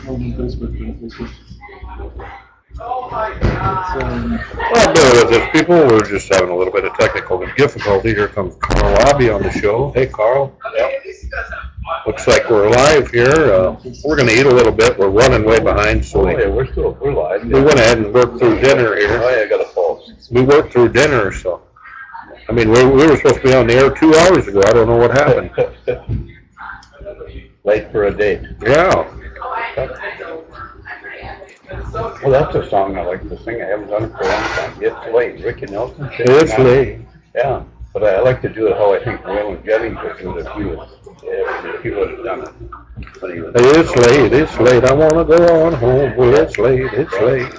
Well, bear with us, people. We're just having a little bit of technical difficulty. Here comes Carl Aabye on the show. Hey, Carl. Yep. Looks like we're live here. We're going to eat a little bit. We're running way behind, so we're live. We went ahead and worked through dinner here. Oh, yeah, I got a pulse. We worked through dinner, so. I mean, we were supposed to be on the air 2 hours ago. I don't know what happened. Late for a date. Yeah. Well, that's a song I like to sing. I haven't done it for a long time. It's Late. Ricky Nelson. It's Late. Yeah, but I like to do it how I think Waylon Jennings would do it if he would have done it. It's late. It's late. I want to go on home. Well, it's late. It's late.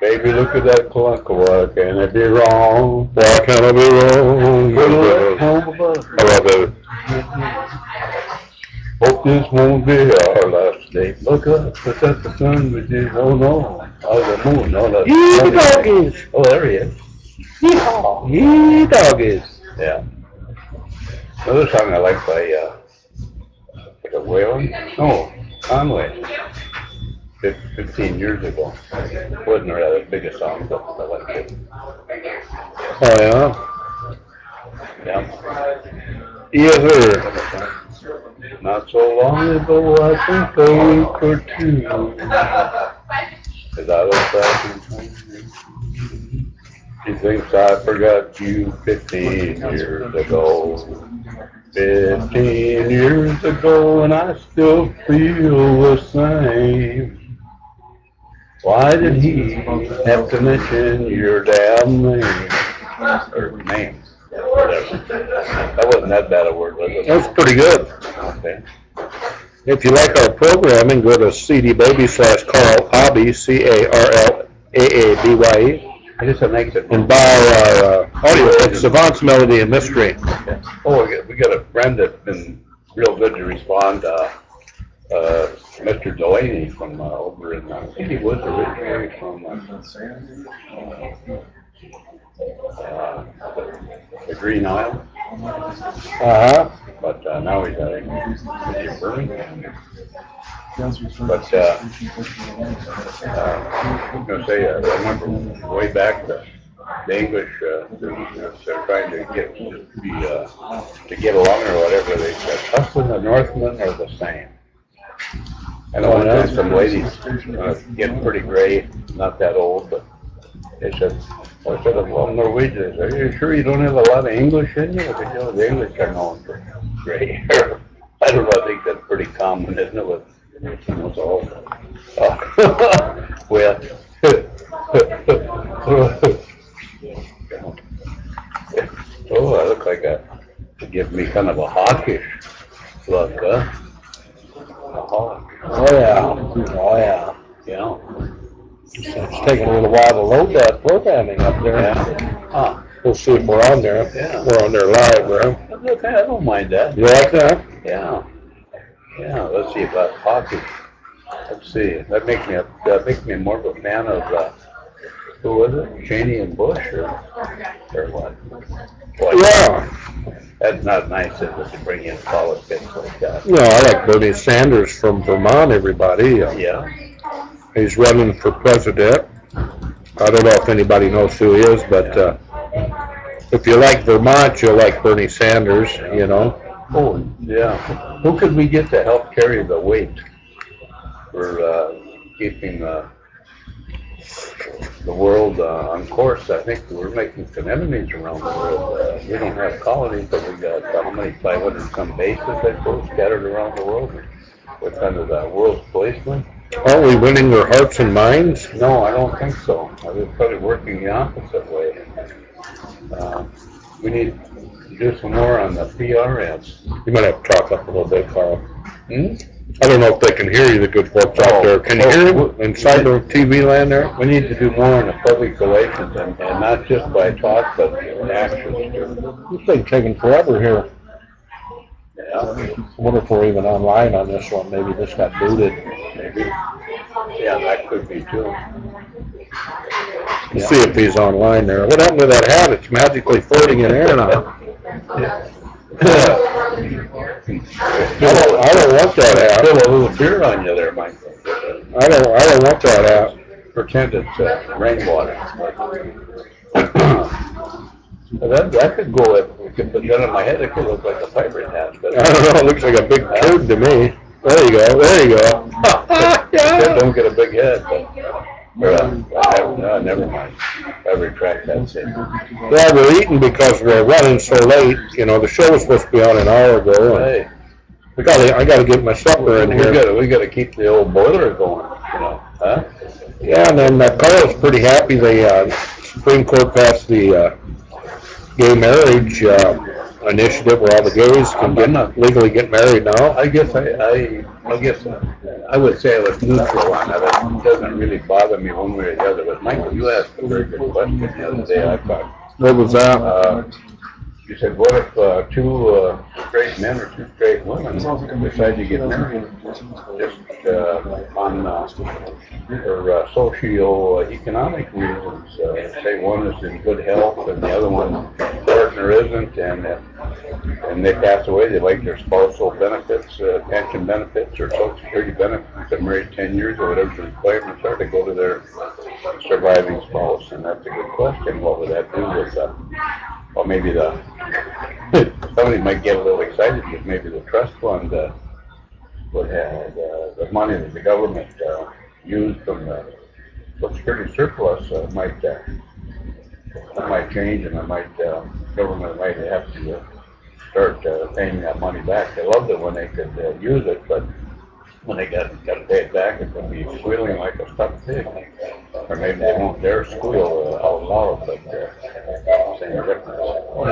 Baby, look at that clock. Why can it be wrong? Why can I be wrong? I love it. Hope this won't be our last day. Look up, look at the sun with you. Oh no, oh the moon. Oh, that's Yee doggies. Oh, there he is. Yeehaw. Yee doggies. Yeah. Another song I like by Waylon? No, Conway. 15 years ago. Wasn't really the biggest song, but I liked it. Oh, yeah? Yeah. Yes, sir. Not so long ago, I think a week or two. Cause I was back in time. She thinks I forgot you 15 years ago. 15 years ago, and I still feel the same. Why did he have to mention your damn name? Or name. Whatever. That wasn't that bad a word, was it? That's pretty good. Okay. If you like our programming, go to cdbaby/Carl Aabye, CarlAabye. I guess that makes it. And buy our audio book, Savants Melody of Mystery. Okay. Oh, we got a friend that's been real good to respond. Mr. Delaney from over in, I think he was originally from the Green Isle. Uh-huh. But now he's in Birmingham. But I was going to say, I remember way back the English, they're trying to get along or whatever. They said, us and the Northmen are the same. And I went down some ladies getting pretty gray, not that old, but they said, well, Norwegians, are you sure you don't have a lot of English in you? Because, you know, the English are known for gray hair. I don't know, I think that's pretty common, isn't it? With almost all. Well, oh, I look like it gives me kind of a hawkish look, huh? A hawk. Oh, yeah. Oh, yeah. Yeah. It's taking a little while to load that programming up there. Yeah. Huh. We'll see if we're on there. Yeah. We're on there live, bro. Okay, I don't mind that. You like that? Yeah. Yeah, let's see about hockey. Let's see. That makes me more of a fan of who was it? Cheney and Bush or what? Boy, Yeah. That's not nice, is it, to bring in politics like that? No, I like Bernie Sanders from Vermont, everybody. Yeah. He's running for president. I don't know if anybody knows who he is, but if you like Vermont, you'll like Bernie Sanders, you know. Oh, yeah. Who could we get to help carry the weight for keeping the world on course? I think we're making some enemies around the world. We don't have colonies, but we got how many 500 some bases, I suppose, scattered around the world. We're kind of the world's policeman. Aren't we winning their hearts and minds? No, I don't think so. We're probably working the opposite way. We need to do some more on the PR ads. You might have to talk up a little bit, Carl. Hmm? I don't know if they can hear you, the good folks out there. Can you hear them inside the TV land there? We need to do more on the public relations, and not just by talk, but in action. This thing's taking forever here. Yeah. I wonder if we're even online on this one. Maybe this got booted. Maybe. Yeah, that could be too. Let's see if he's online there. What happened to that hat? It's magically floating in air now. I don't want that app. Spill a little beer on you there, Mike. I don't want that app. Pretend it's rainwater. That could go, if we could put that on my head, it could look like a pirate hat. I don't know, it looks like a big turd to me. There you go, there you go. Yeah. Don't get a big head, but, never mind. I retract that statement. Well, we're eating because we're running so late. You know, the show was supposed to be on an hour ago. And Hey, I gotta get my supper in here. We gotta keep the old boiler going, you know, huh? Yeah, and then Carl's pretty happy. The Supreme Court passed the gay marriage initiative where all the gays can legally get married now. I guess I would say I was neutral on that. It doesn't really bother me one way or the other. But Michael, you asked a very good question the other day. I thought. What was that? You said, what if two straight men or two straight women decide to get married just on for socio-economic reasons? Say one is in good health and the other one partner isn't, and they pass away. They like their spousal benefits, pension benefits, or Social Security benefits. They're married 10 years or whatever the requirements are to go to their surviving spouse, and that's a good question. What would that do with well, maybe somebody might get a little excited because maybe the trust fund would have the money that the government used from the Social Security surplus might change, and government might have to start paying that money back. They loved it when they could use it, but when they got to pay it back, it's going to be squealing like a stuck pig. Or maybe they won't dare squeal out loud, but same difference. Oh,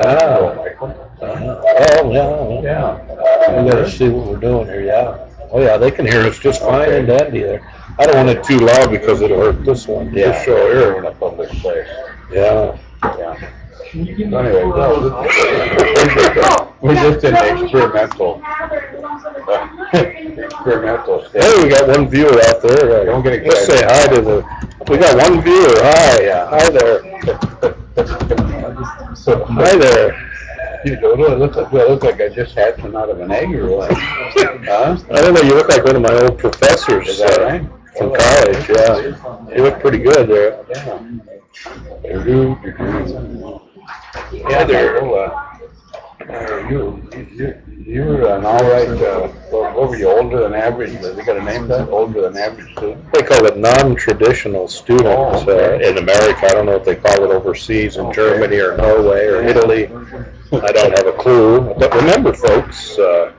yeah. We gotta see what we're doing here, yeah. Oh, yeah, they can hear us just fine and dandy there. I don't want it too loud because it'll hurt this one. Yeah, this show here. We're in a public place. Yeah. Anyway, we're just in the experimental stage. Hey, we got one viewer out there. Don't get excited. Let's say hi to we got one viewer. Hi. Yeah. Hi there. Hi there. You look like I just hatched one out of an egg or what? Huh? I don't know, you look like one of my old professors. Is that right? From college, yeah. You look pretty good there. Yeah, there. You were an all right, what were you, older than average? They got a name for that? Older than average student? They call it non-traditional students in America. I don't know if they call it overseas in Germany or Norway or Italy. I don't have a clue. But remember, folks, to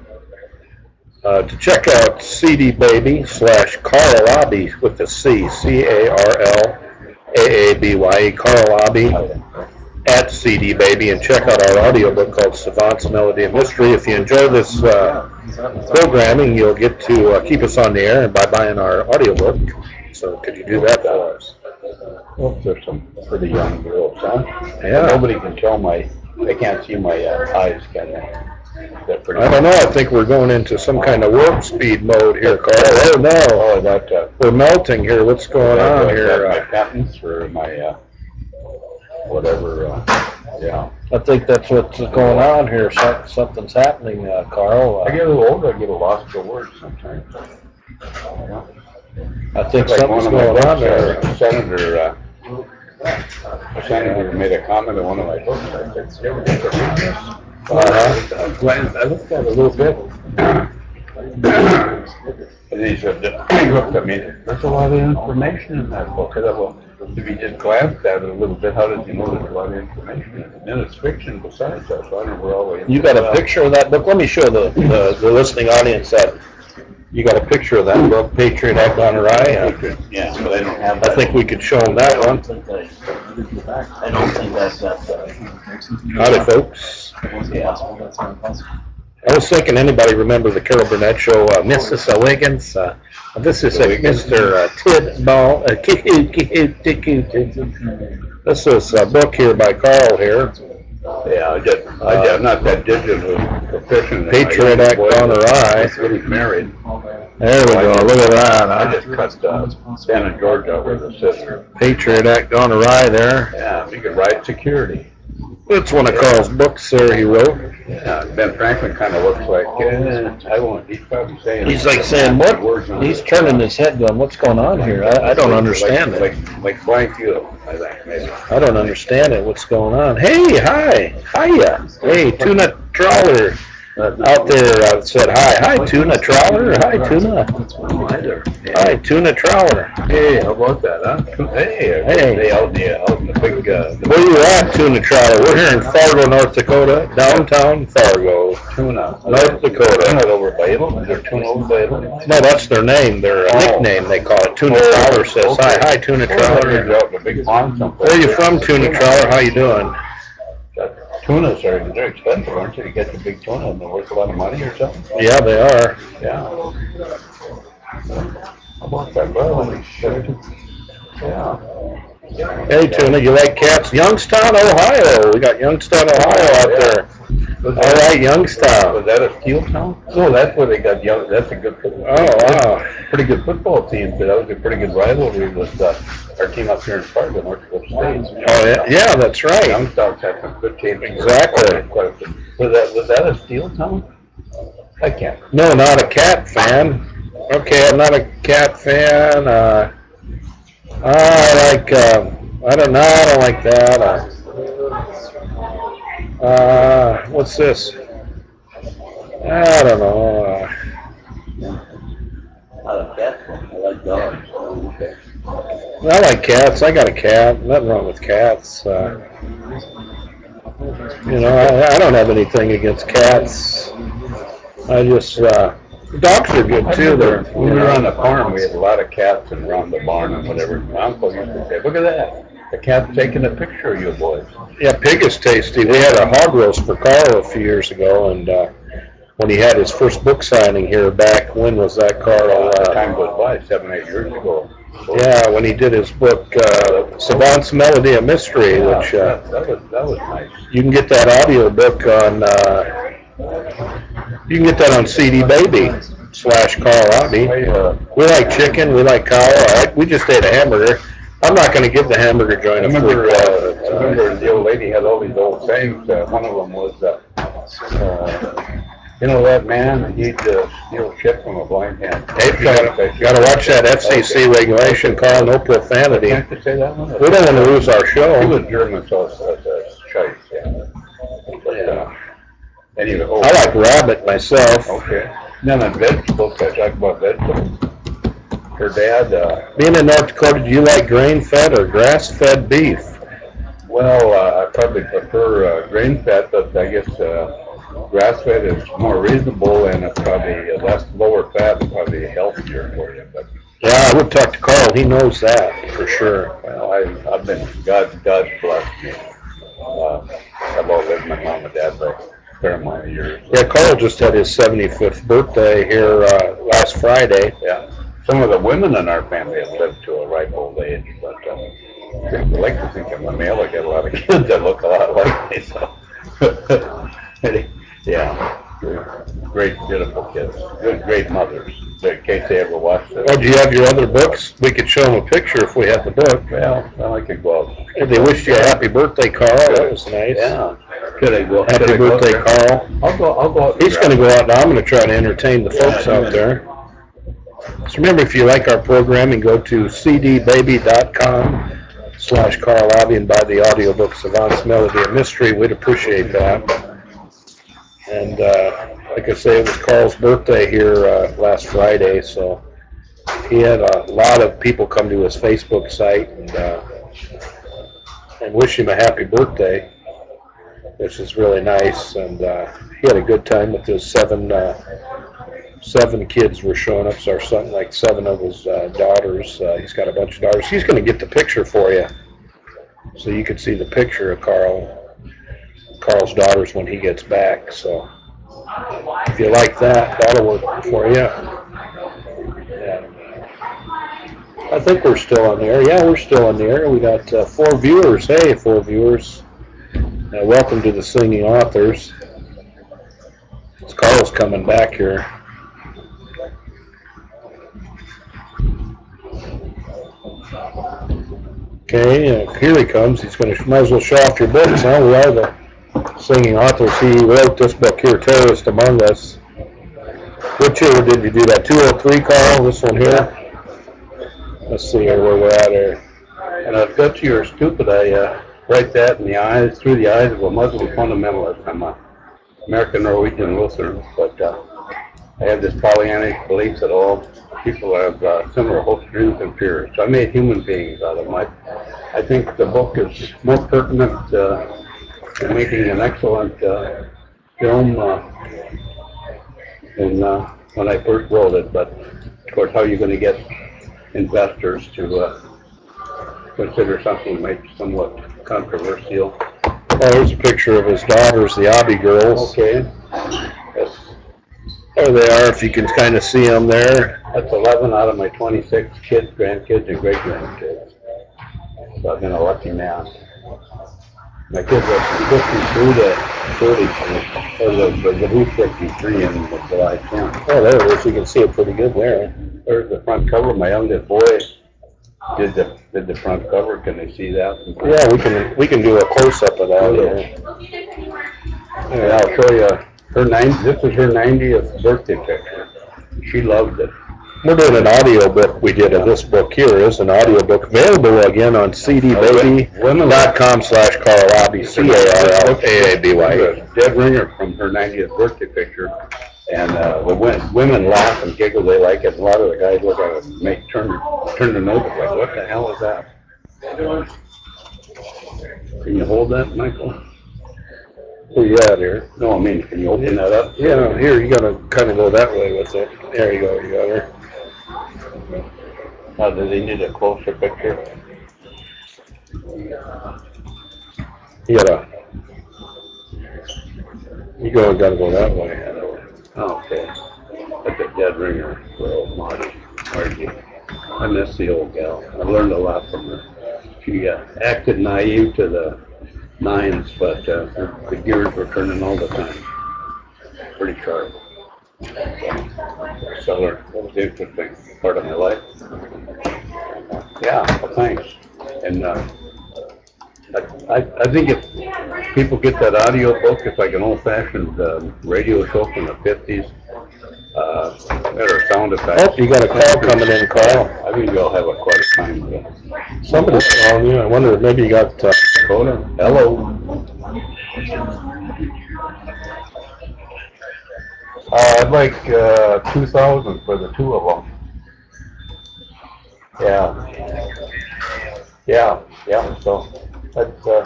check out CD Baby /Carl Aabye with the C, CarlAabye, Carl Aabye at CD Baby, and check out our audiobook called Savants Melody of Mystery. If you enjoy this programming, you'll get to keep us on the air by buying our audiobook. So could you do that for us? Well, there's some pretty young girls, huh? Yeah. Nobody can tell they can't see my eyes, can they? I don't know. I think we're going into some kind of warp speed mode here, Carl. Oh, no. We're melting here. What's going on here? My patents or my, whatever, yeah. I think that's what's going on here. Something's happening, Carl. I get a little older, I get lost for words sometimes. I think something's going on there. A senator made a comment on one of my books. I said, "You ever get to read this?" I looked at it a little bit. And he said, he looked at me, there's a lot of information in that book. I thought, well, if he just glanced at it a little bit, how did you know there's a lot of information in it? And then it's fiction besides that, so I don't know where all the... You got a picture of that book? Let me show the listening audience that. You got a picture of that book, Patriot Act on Rye? Yeah, but I don't have that. I think we could show them that one. I don't think that's Howdy, folks. Yeah. I was thinking, anybody remember the Carol Burnett show, Mrs. Wiggins? This is Mr. Tidball. This is a book here by Carl here. Yeah, I'm not that digital proficient. Patriot Act on Rye. He's married. There we go. Look at that. I just cut Santa Georgia with a scissor. Patriot Act on Rye there. Yeah, we could write security. That's one of Carl's books there he wrote. Yeah, Ben Franklin kind of looks like, I won't, he's probably saying. He's like saying, what? He's turning his head going, what's going on here? I don't understand it. Like blank you, I think, maybe. I don't understand it. What's going on? Hey, hi. Hiya. Hey, Tuna Trawler out there said hi. Hi, Tuna Trawler. Hi, Tuna. Hi, Tuna Trawler. Hey, how about that, huh? Hey. They out in the big, where you at, Tuna Trawler? We're here in Fargo, North Dakota, downtown Fargo. Tuna. North Dakota. They're not over by Italy. They're Tuna over by Italy. No, that's their name. Their nickname, they call it. Tuna Trawler says hi. Hi, Tuna Trawler. Where are you from, Tuna Trawler? How you doing? Tunas they're expensive, aren't they? You get the big tuna and they're worth a lot of money or something? Yeah, they are. Yeah. How about that? Well, holy shit. Yeah. Hey, Tuna, you like cats? Youngstown, Ohio. We got Youngstown, Ohio out there. All right, Youngstown. Was that a Steele town? No, that's where they got young. That's a good football. Oh, wow. Pretty good football team. But that was a pretty good rivalry with our team up here in Fargo, North Dakota State. Oh, yeah, yeah, that's right. Youngstown's had some good teams. Exactly. Was that a Steele town? I can't. No, not a cat fan. Okay, I'm not a cat fan. I like, I don't know, I don't like that. What's this? I don't know. I like cats. I like dogs. Okay. I like cats. I got a cat. Nothing wrong with cats. You know, I don't have anything against cats. I just, dogs are good too. When we were on the farm, we had a lot of cats and around the barn and whatever. My uncle used to say, look at that. The cat's taking a picture of you boys. Yeah, pig is tasty. We had a hog roast for Carl a few years ago, and when he had his first book signing here back, when was that, Carl? Time goes by, 7, 8 years ago. Yeah, when he did his book, Savants Melody of Mystery, which that was nice. You can get that audio book on you can get that on CD Baby / Carl Aabye. We like chicken, we like cow. We just ate a hamburger. I'm not going to give the hamburger joint a free I remember the old lady had all these old sayings. One of them was, you know that man, he'd steal shit from a blind man. Hey, got to watch that FCC regulation, Carl. No profanity. Can't you say that one? We don't want to lose our show. He was German, so it's shite, yeah. But, anyway, I like rabbit myself. Okay. Then on vegetables, I talk about vegetables. Her dad, being in North Dakota, do you like grain-fed or grass-fed beef? Well, I probably prefer grain-fed, but I guess grass-fed is more reasonable and it's probably less lower fat and probably healthier for you. But yeah, I would talk to Carl. He knows that for sure. Well, I've been God blessed me. I've outlived my mom and dad by a fair amount of years. Yeah, Carl just had his 75th birthday here last Friday. Yeah. Some of the women in our family have lived to a ripe old age, but I like to think I'm a male. I got a lot of kids that look a lot like me. So, yeah, great, beautiful kids, great mothers. In case they ever watch this. Oh, do you have your other books? We could show them a picture if we had the book. Well, I could go out. Hey, they wished you a happy birthday, Carl. That was nice. Yeah. Could I go? Happy birthday, Carl. I'll go out. He's going to go out now. I'm going to try to entertain the folks out there. So remember, if you like our programming, go to cdbaby.com / Carl Aabye and buy the audiobook Savants Melody of Mystery. We'd appreciate that. And like I say, it was Carl's birthday here last Friday, so he had a lot of people come to his Facebook site and wish him a happy birthday, which is really nice. And he had a good time with his seven kids were showing up, or something like 7 of his daughters. He's got a bunch of daughters. He's going to get the picture for you, so you can see the picture of Carl's daughters when he gets back. So if you like that, that'll work for you. Yeah. I think we're still on the air. Yeah, we're still on the air. We got 4 viewers. Hey, 4 viewers. Welcome to the Singing Authors. Carl's coming back here. Okay, here he comes. He's going to, might as well show off your books, huh? We are the Singing Authors. He wrote this book here, Terrorist Among Us. Which year did you do that? 203, Carl? This one here? Let's see here where we're at here. And I've got to your stupid, I write that in the eyes, through the eyes of a Muslim fundamentalist. I'm a American Norwegian Lutheran, but I have this Pollyannic belief that all people have similar hopes, dreams, and fears. So I made human beings out of them. I think the book is more pertinent in making an excellent film than when I first wrote it. But of course, how are you going to get investors to consider something maybe somewhat controversial? Oh, here's a picture of his daughters, the Aabye girls. Okay. Yes. There they are, if you can kind of see them there. That's 11 out of my 26 kids, grandkids, and great-grandkids. So I've been a lucky man. My kids are from 52 to 30, or the who's 53 in July 10th. Oh, there it is. You can see it pretty good there. There's the front cover. My youngest boy did the front cover. Can they see that? Yeah, we can do a close-up of that here. Yeah, I'll show you this is her 90th birthday picture. She loved it. We're doing an audio book. We did of this book here is an audio book available again on cdbaby.com/Carl Aabye, CARL-AABY. Dead ringer from her 90th birthday picture. And the women laugh and giggle, they like it. A lot of the guys look at it, turn their nose up like, what the hell is that? Can you hold that, Michael? Where you at here? No, I mean, can you open that up? Yeah, here, you gotta kind of go that way with it. There you go, you got her. Now, do they need a closer picture? You gotta go that way. Okay. That's a dead ringer for old Marty. I miss the old gal. I learned a lot from her. She acted naive to the nines, but the gears were turning all the time. Pretty sharp. So that was the interesting part of my life. Yeah, well, thanks. And I think if people get that audio book, it's like an old-fashioned radio show from the 50s. Better sound effects. Oh, you got a call coming in, Carl. I think you'll have quite a time with it. Somebody's calling you. I wonder if maybe you got Dakota. Hello. I'd like 2,000 for the two of them. Yeah. So that's. Oh,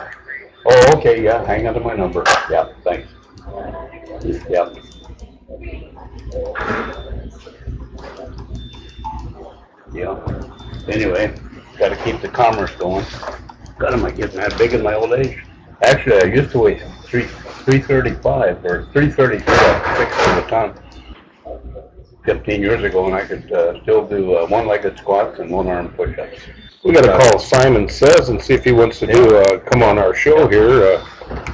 okay. Yeah. Hang on to my number. Yeah. Thanks. Yeah. Yeah. Anyway, got to keep the commerce going. God, am I getting that big in my old age? Actually, I used to weigh 335 or 333 at a ton 15 years ago, and I could still do one-legged squats and one-arm push-ups. We got to call Simon Says and see if he wants to do come on our show here.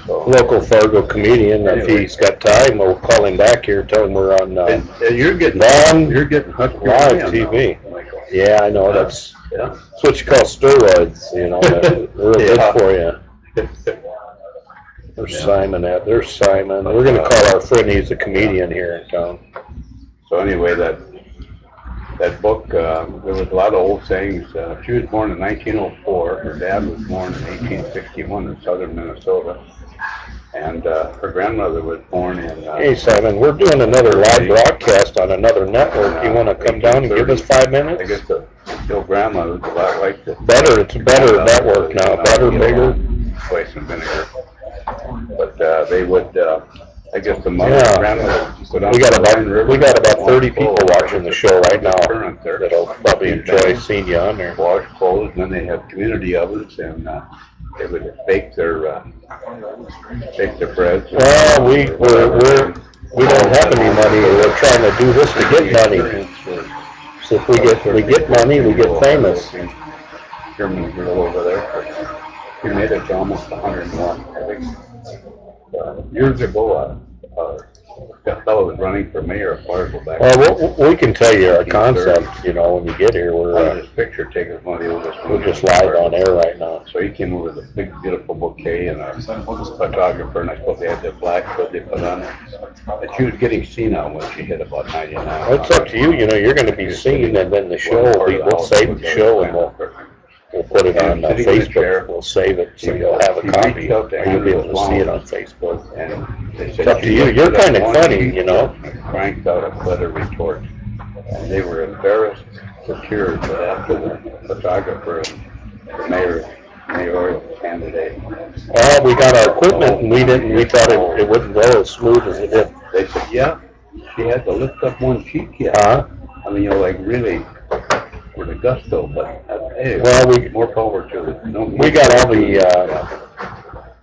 Local Fargo comedian. If he's got time, we'll call him back here. Tell him we're on. You're getting live TV. Yeah, I know. That's what you call steroids. You know, real good for you. There's Simon. There's Simon. We're going to call our friend. He's a comedian here in town. So anyway, that book, there was a lot of old sayings. She was born in 1904. Her dad was born in 1861 in southern Minnesota. And her grandmother was born in... Hey, Simon, we're doing another live broadcast on another network. You want to come down and give us 5 minutes? I guess the grandmother was a lot like the... It's a better network now. Better, bigger. Spice and vinegar. But they would... I guess the mother and grandmother would we got about 30 people watching the show right now that'll probably enjoy seeing you on there. Wash clothes, and then they have community ovens, and they would bake their breads. Well, we don't have any money. We're trying to do this to get money. So if we get money, we get famous. German girl over there. He made it to almost 101, I think. Years ago, that fellow was running for mayor of Fargo back. Well, we can tell you our concept, you know, when you get here. This picture taken of one of the oldest. We're just live on air right now. So he came over with a big, beautiful bouquet and a photographer, and I suppose they had the black hood they put on. And she was getting senile when she hit about 99. Well, it's up to you. You know, you're going to be seen, and then the show will be. We'll save the show and we'll put it on Facebook. We'll save it so you'll have a copy, or you'll be able to see it on Facebook. And it's up to you. You're kind of funny, you know. Cranked out a butter retort, and they were embarrassed to tears after the photographer and the mayoral candidate. Well, we got our equipment, and we didn't. We thought it wouldn't go as smooth as it did. They said, yeah, she had to lift up one cheek yet. I mean, you know, like really for the gusto, but hey, well, more power to it. We got all the.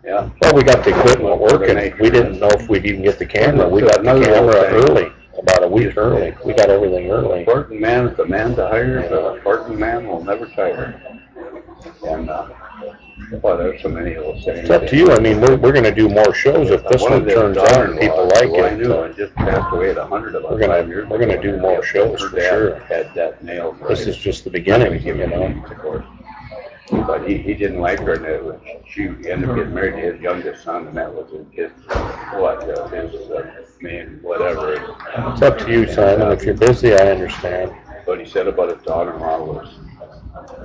Yeah. Well, we got the equipment working. We didn't know if we'd even get the camera. We got the camera early, about a week early. We got everything early. The Spartan man is the man to hire. The Spartan man will never tire. And well, there's so many little sayings. It's up to you. I mean, we're going to do more shows if this one turns out and people like it. I knew I just passed away at 100 about 5 years. We're going to do more shows for sure. Had that nailed. This is just the beginning, you know. Of course. But he didn't like her, and she ended up getting married to his youngest son, and that was his main whatever. It's up to you, Simon. If you're busy, I understand. What he said about his daughter-in-law was,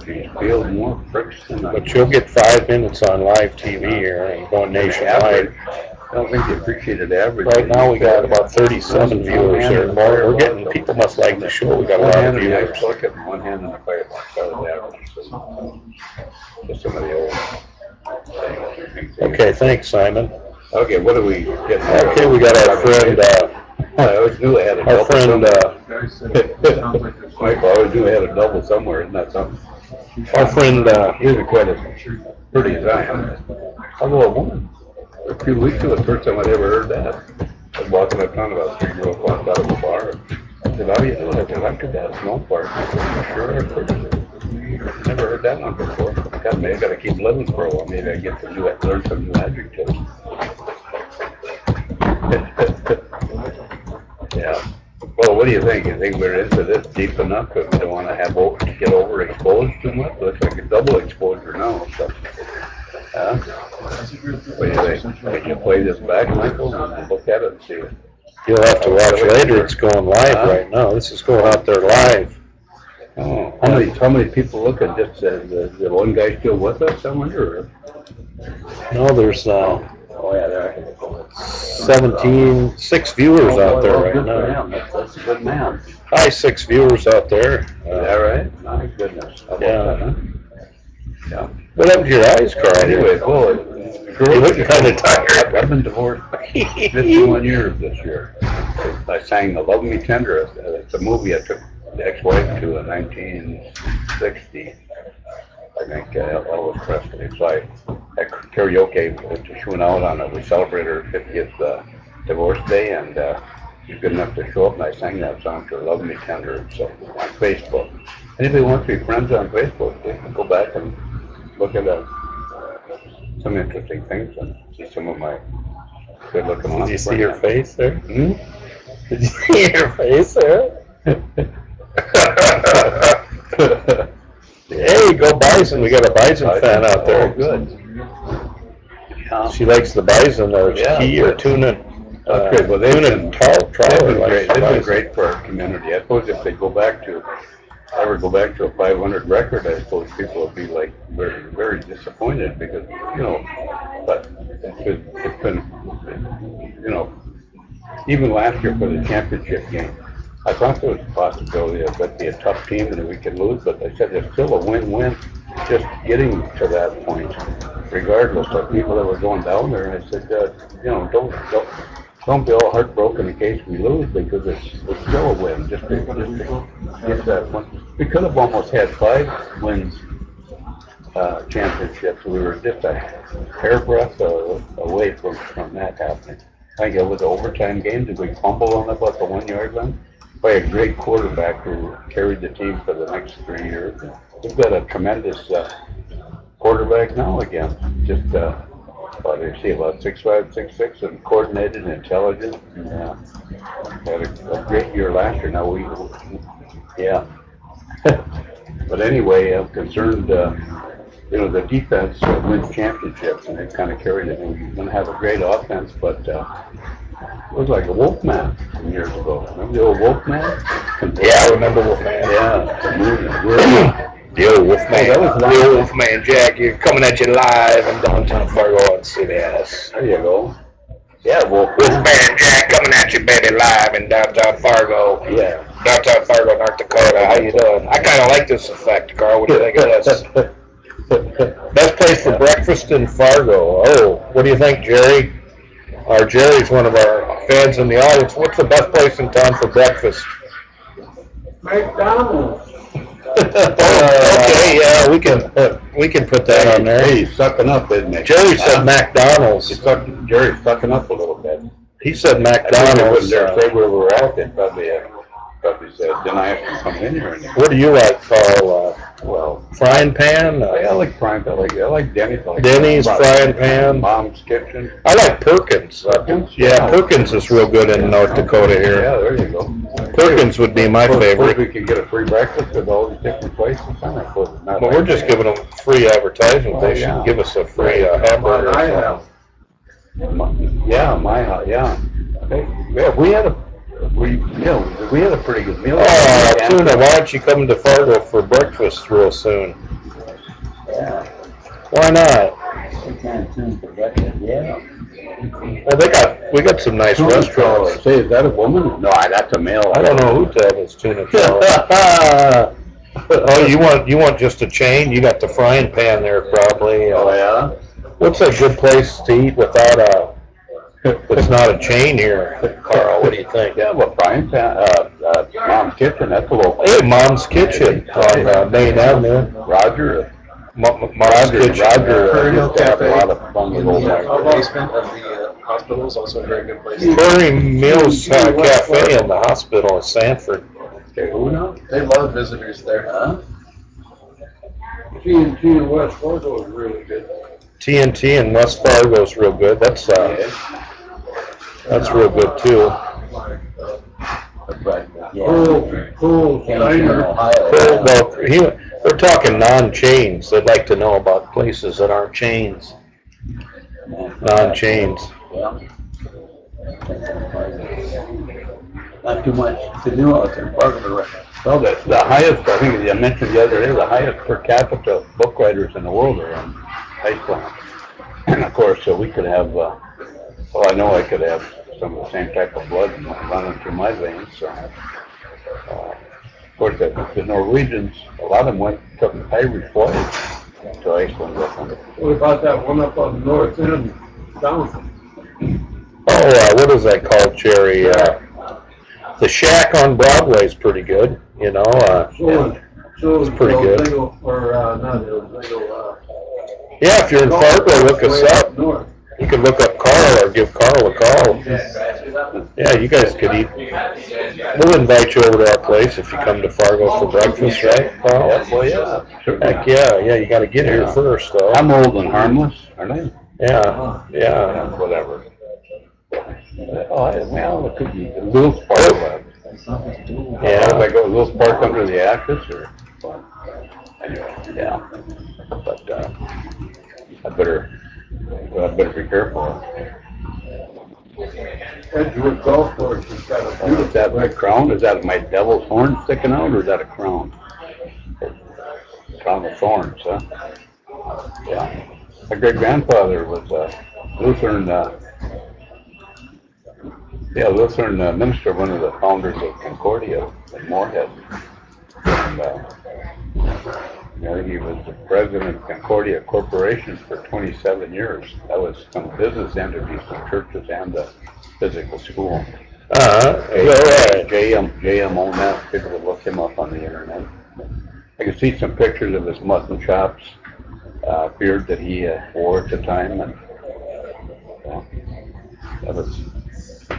she feels more friction. But you'll get 5 minutes on live TV here and going nationwide. I don't think they appreciated the average. Right now we got about 37 viewers or more. We're getting, people must like the show. We got a lot of viewers. One hand in the firebox, that was average. Just some of the old things. Okay, thanks, Simon. Okay, what do we get? Okay, we got our friend, I always knew I had a double. Our friend, Michael, I always knew I had a double somewhere, isn't that something? our friend, he isn't quite as pretty as I am. Although a woman, a few weeks ago, the first time I'd ever heard that. I was walking up town about 3 girls walked out of the bar. I said, how do you do it? I said, I'm good at Smoke Bar. I said, sure, I'm pretty. Never heard that one before. God, maybe I gotta keep living for a while. Maybe I get to learn some new adjectives. Yeah. Well, what do you think? You think we're into this deep enough that we don't want to have get overexposed too much? Looks like a double exposure now. So, what do you think? Can you play this back, Michael, and look at it and see? you'll have to watch later. It's going live right now. This is going out there live. Oh, how many people look at this? The one guy still with us, I wonder? Or? No, there's, Oh, yeah, there. 6 viewers out there right now. That's a good man. Hi, 6 viewers out there. Is that right? My goodness. How about that, huh? Yeah. What happened to your eyes, Carl? Anyway, well, You're looking kind of tired. I've been divorced 51 years this year. I sang the Love Me Tender. It's a movie I took the ex-wife to in 1960. I think Elvis Presley. So I karaoke to Shooting Out on it. We celebrated her 50th divorce day, and she was good enough to show up, and I sang that song to her, Love Me Tender. So on Facebook. Anybody wants to be friends on Facebook, they can go back and look at some interesting things and see some of my good-looking ones. Did you see your face there? Hmm? Did you see your face there? Hey, go Bison. We got a Bison fan out there. Oh, good. She likes the Bison or key or tuna. Okay, well, they've been Trout. They've been great for our community. I suppose if they ever go back to a 500 record, I suppose people would be like very, very disappointed because, you know, but it's been, you know, even last year for the championship game, I thought there was a possibility that it'd be a tough team and that we could lose, but I said there's still a win-win just getting to that point, regardless of people that were going down there. And I said, you know, don't be all heartbroken in case we lose because it's still a win. Just to get that one. We could have almost had 5 wins championships. We were just a hairbreadth away from that happening. I think it was an overtime game. Did we fumble on about the 1-yard line? By a great quarterback who carried the team for the next 3 years. We've got a tremendous quarterback now again. Just But you see about 6'5", 6'6", and coordinated and intelligent. And, had a great year last year. Now yeah. But anyway, I'm concerned, the defense wins championships, and it kind of carried it. And you're going to have a great offense, but it was like a Wolfman some years ago. Remember the old Wolfman? Yeah, I remember Wolfman. Yeah. The old Wolfman. Oh, that was the old Wolfman Jack. You're coming at you live in downtown Fargo on CBS. There you go. Yeah, Wolfman Jack coming at you, baby, live in downtown Fargo. Yeah. Downtown Fargo, North Dakota. How you doing? I kind of like this effect, Carl. What do you think of this? Best place for breakfast in Fargo. Oh, what do you think, Jerry? Jerry's one of our fans in the audience. What's the best place in town for breakfast? McDonald's. Okay, yeah, we can put that on there. Hey, he's sucking up, isn't he? Jerry said McDonald's. Jerry's sucking up a little bit. He said I McDonald's. didn't say where we were at. They probably said, then I have to come in here anymore. What do you like, Carl? Well, Frying pan? I like frying pan. I like Denny's. Denny's frying pan. Mom's Kitchen. I like Perkins. Yeah, Perkins is real good in North Dakota here. Yeah, there you go. Perkins would be my Suppose favorite. we can get a free breakfast at all these different places. But we're just giving them free advertising. They should give us a free hamburger. Yeah, my house. Yeah. Hey, yeah, we had a pretty good meal. Oh, Tuna, why don't you come to Fargo for breakfast real soon? Yeah. Why not? We can't tune for breakfast. Yeah. Well, we got some nice restaurants. Say, is that a woman? No, that's a male. I don't know who that is, Tuna. Oh, you want just a chain? You got the frying pan there, probably. Oh yeah. What's a good place to eat without it's not a chain here, Carl? What do you think? Yeah, well, frying pan, Mom's Kitchen. That's a little. Hey, Mom's Kitchen on Main Avenue. Roger. Mom's Kitchen. Roger used to have a lot of fun with old The actors. basement of the hospital is also a very good place. Prairie Mills Cafe in the hospital in Sanford. Okay, who now? They love visitors there. Huh? T&T in West Fargo is really good. TNT in West Fargo is real good. That's real good too. Cool diner. Well, we're talking non-chains. They'd like to know about places that aren't chains. Non-chains. Not too much to do out there. Fargo. Well, the highest, I think I mentioned the other day, the highest per capita book writers in the world are in Iceland. And of course, we could have, I know I could have some of the same type of blood running through my veins. So, of course, the Norwegians, a lot of them took the Irish flight to Iceland with them. What about that one up on the north end, down? Oh, what is that called, Jerry? The Shack on Broadway is pretty good. You know. So it's pretty good. Yeah, if you're in Fargo, look us up. North. You can look up Carl or give Carl a call. Yeah, you guys could eat. We'll invite you over to our place if you come to Fargo for breakfast, right, Carl? Yeah, well, yeah. Sure. Heck yeah, you got to get here first, though. I'm old and harmless, aren't I? Yeah. Whatever. Well, it could be a little spark left. Yeah. If I go a little spark under the ashes, or anyway, yeah. But I better be careful. Edgewood Golf Course has got a Is that my crown? Is that my devil's horn sticking out, or is that a crown? Crown of thorns, huh? Yeah. My great grandfather was a Lutheran. Lutheran minister, one of the founders of Concordia in Moorhead. And he was the president of Concordia Corporation for 27 years. That was some business entities, some churches, and a physical school. JM owned that. People would look him up on the internet. I can see some pictures of his mutton chops, beard that he wore at the time. And that was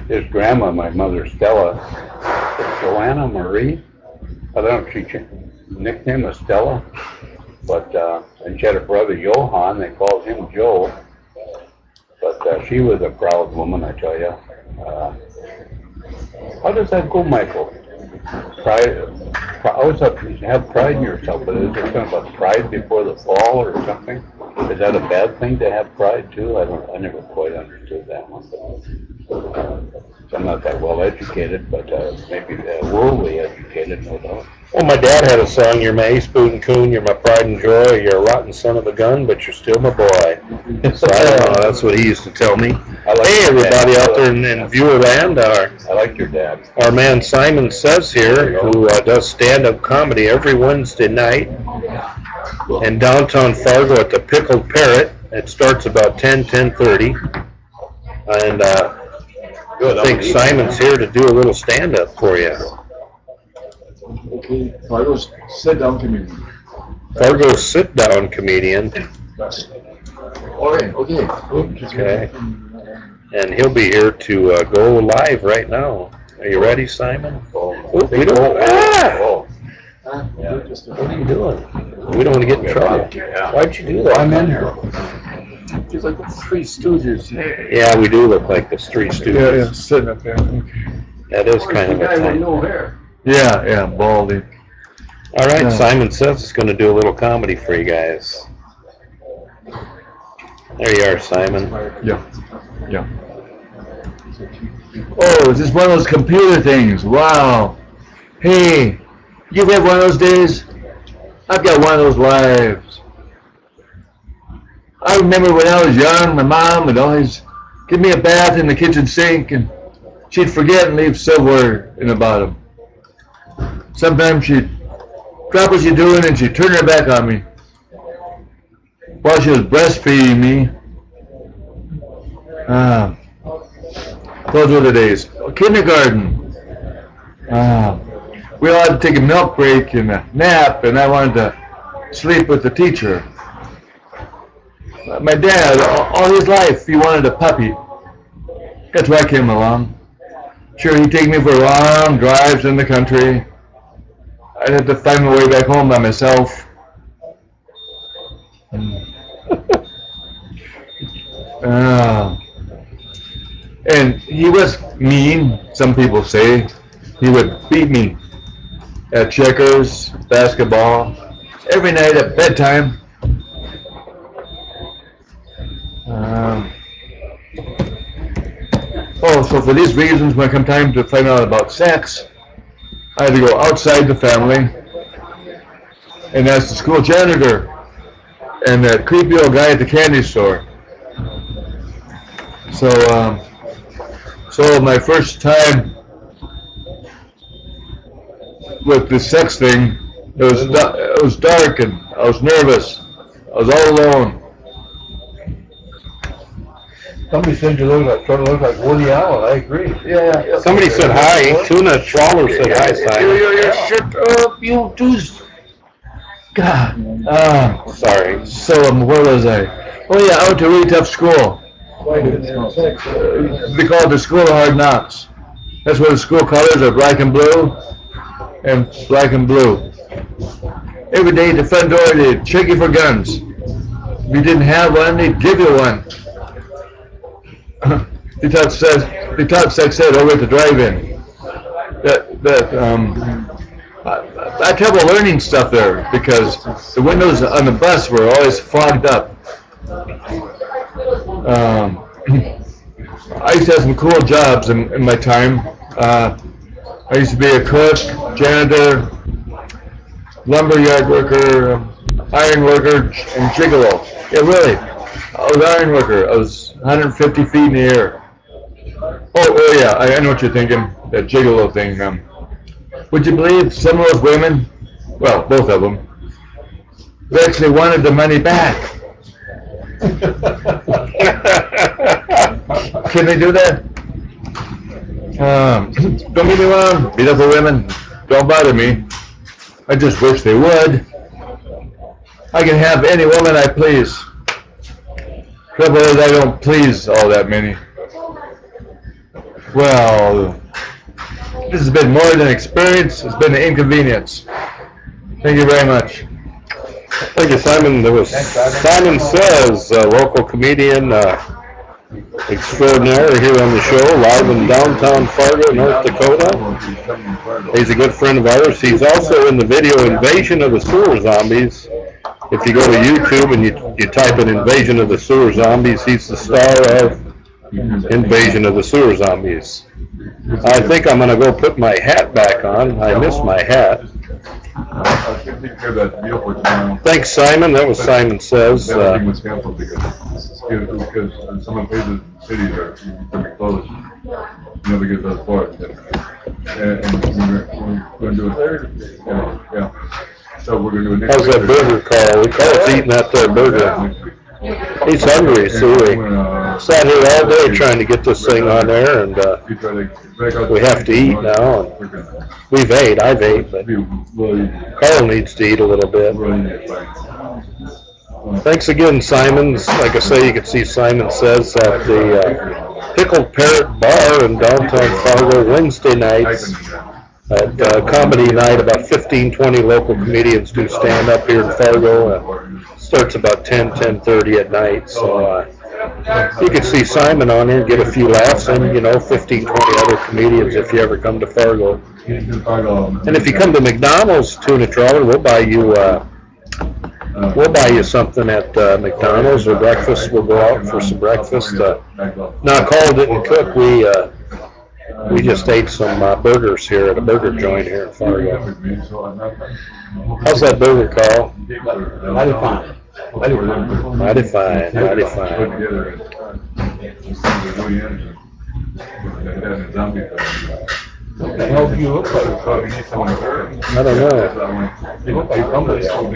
his grandma, my mother Stella, Joanna Marie. I don't know if she nickname was Stella, but and she had a brother Johann. They called him Joe. But she was a proud woman, I tell you. How does that go, Michael? I always thought you should have pride in yourself, but is there kind of a pride before the fall or something? Is that a bad thing to have pride too? I never quite understood that one. So I'm not that well educated, but maybe worldly educated, no doubt. Well, my dad had a song, "You're my ace, boot, and coon, you're my pride and joy, you're a rotten son of a gun, but you're still my boy." So I don't know, that's what he used to tell me. Hey, everybody out there in viewer land, I like your dad. our man Simon Says here, who does stand-up comedy every Wednesday night in downtown Fargo at the Pickled Parrot. It starts about 10:30. And I think Simon's here to do a little stand-up for you. Okay, Fargo's sit-down community. Fargo's sit-down comedian. Okay. Okay. And he'll be here to go live right now. Are you ready, Simon? Oh, we don't. What are you doing? We don't want to get in trouble. Why'd you do that? I'm in here. He's like the Three Stooges. Yeah, we do look like the Three Stooges. Yeah, sitting up there. Okay. That is kind of a Guy with thing. no hair. Yeah, baldy. All right, Yeah. Simon Says is going to do a little comedy for you guys. There you are, Simon. Yeah. Oh, is this one of those computer things? Wow. Hey, you've had one of those days? I've got one of those lives. I remember when I was young, my mom would always give me a bath in the kitchen sink, and she'd forget and leave silverware in the bottom. Sometimes she'd drop what she's doing and she'd turn her back on me while she was breastfeeding me. Those were the days. Kindergarten. We all had to take a milk break and a nap, and I wanted to sleep with the teacher. My dad, all his life, he wanted a puppy. That's why I came along. Sure, he'd take me for long drives in the country. I'd have to find my way back home by myself. And he was mean, some people say. He would beat me at checkers, basketball, every night at bedtime. So for these reasons, when it come time to find out about sex, I had to go outside the family and ask the school janitor and that creepy old guy at the candy store. So my first time with the sex thing, it was dark and I was nervous. I was all alone. Somebody said you sort of look like Woody Allen. I agree. Yeah. Somebody said hi. Tuna Trawler said hi, Simon. Shut up, you twos. God. Sorry. So where was I? Oh yeah, I went to a really tough school. They call it the School of Hard Knocks. That's where the school colors are black and blue, and black and blue. Every day at the front door, they'd check you for guns. If you didn't have one, they'd give you one. They taught sex ed over at the drive-in. I had trouble learning stuff there because the windows on the bus were always fogged up. I used to have some cool jobs in my time. I used to be a cook, janitor, lumberyard worker, iron worker, and gigolo. Yeah, really. I was an iron worker. I was 150 feet in the air. Oh yeah, I know what you're thinking. That gigolo thing. Would you believe some of those women, well, both of them, they actually wanted the money back? Can they do that? Don't get me wrong, beautiful women, don't bother me. I just wish they would. I can have any woman I please. Trouble is, I don't please all that many. Well, this has been more than experience, it's been an inconvenience. Thank you very much. Thank you, Simon. There was Simon Says, local comedian, extraordinaire here on the show, live in downtown Fargo, North Dakota. He's a good friend of ours. He's also in the video Invasion of the Sewer Zombies. If you go to YouTube and you type in Invasion of the Sewer Zombies, he's the star of Invasion of the Sewer Zombies. I think I'm going to go put my hat back on. I missed my hat. Thanks, Simon. That was Simon Says. Everything was canceled because some of the cities are going to be closed. You know, because of the sports. And we're going to do it. Yeah. So we're going to do it next How's that burger, Carl? Carl's eating that there burger. He's hungry, so we sat here all day trying to get this thing on there, and we have to eat now. And we've ate. I've ate, but Carl needs to eat a little bit. Thanks again, Simons. Like I say, you can see Simon Says at the Pickled Parrot Bar in downtown Fargo Wednesday nights. At comedy night, about 15-20 local comedians do stand up here in Fargo. Starts about 10:30 at night. So you can see Simon on here and get a few laughs, and 15-20 other comedians if you ever come to Fargo. And if you come to McDonald's Tuna Trawler, we'll buy you something at McDonald's or breakfast. We'll go out for some breakfast. Now, Carl didn't cook. We just ate some burgers here at a burger joint here in Fargo. How's that burger, Carl? Mighty fine. Mighty fine, mighty fine. What the hell do you look like? I don't know. You look like somebody else.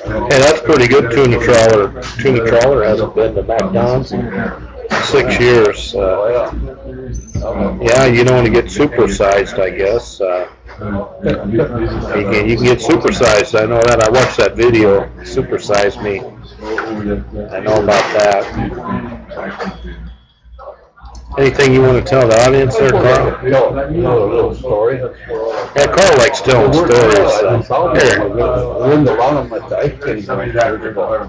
Hey, that's pretty good tuna trawler. Tuna trawler hasn't been to McDonald's in 6 years. Yeah, you don't want to get supersized, I guess. You can get supersized. I know that. I watched that video, Supersize Me. I know about that. Anything you want to tell the audience there, Carl? You know a little story? Yeah, Carl likes telling stories. Here. I learned a lot of my ice skating years ago. Well,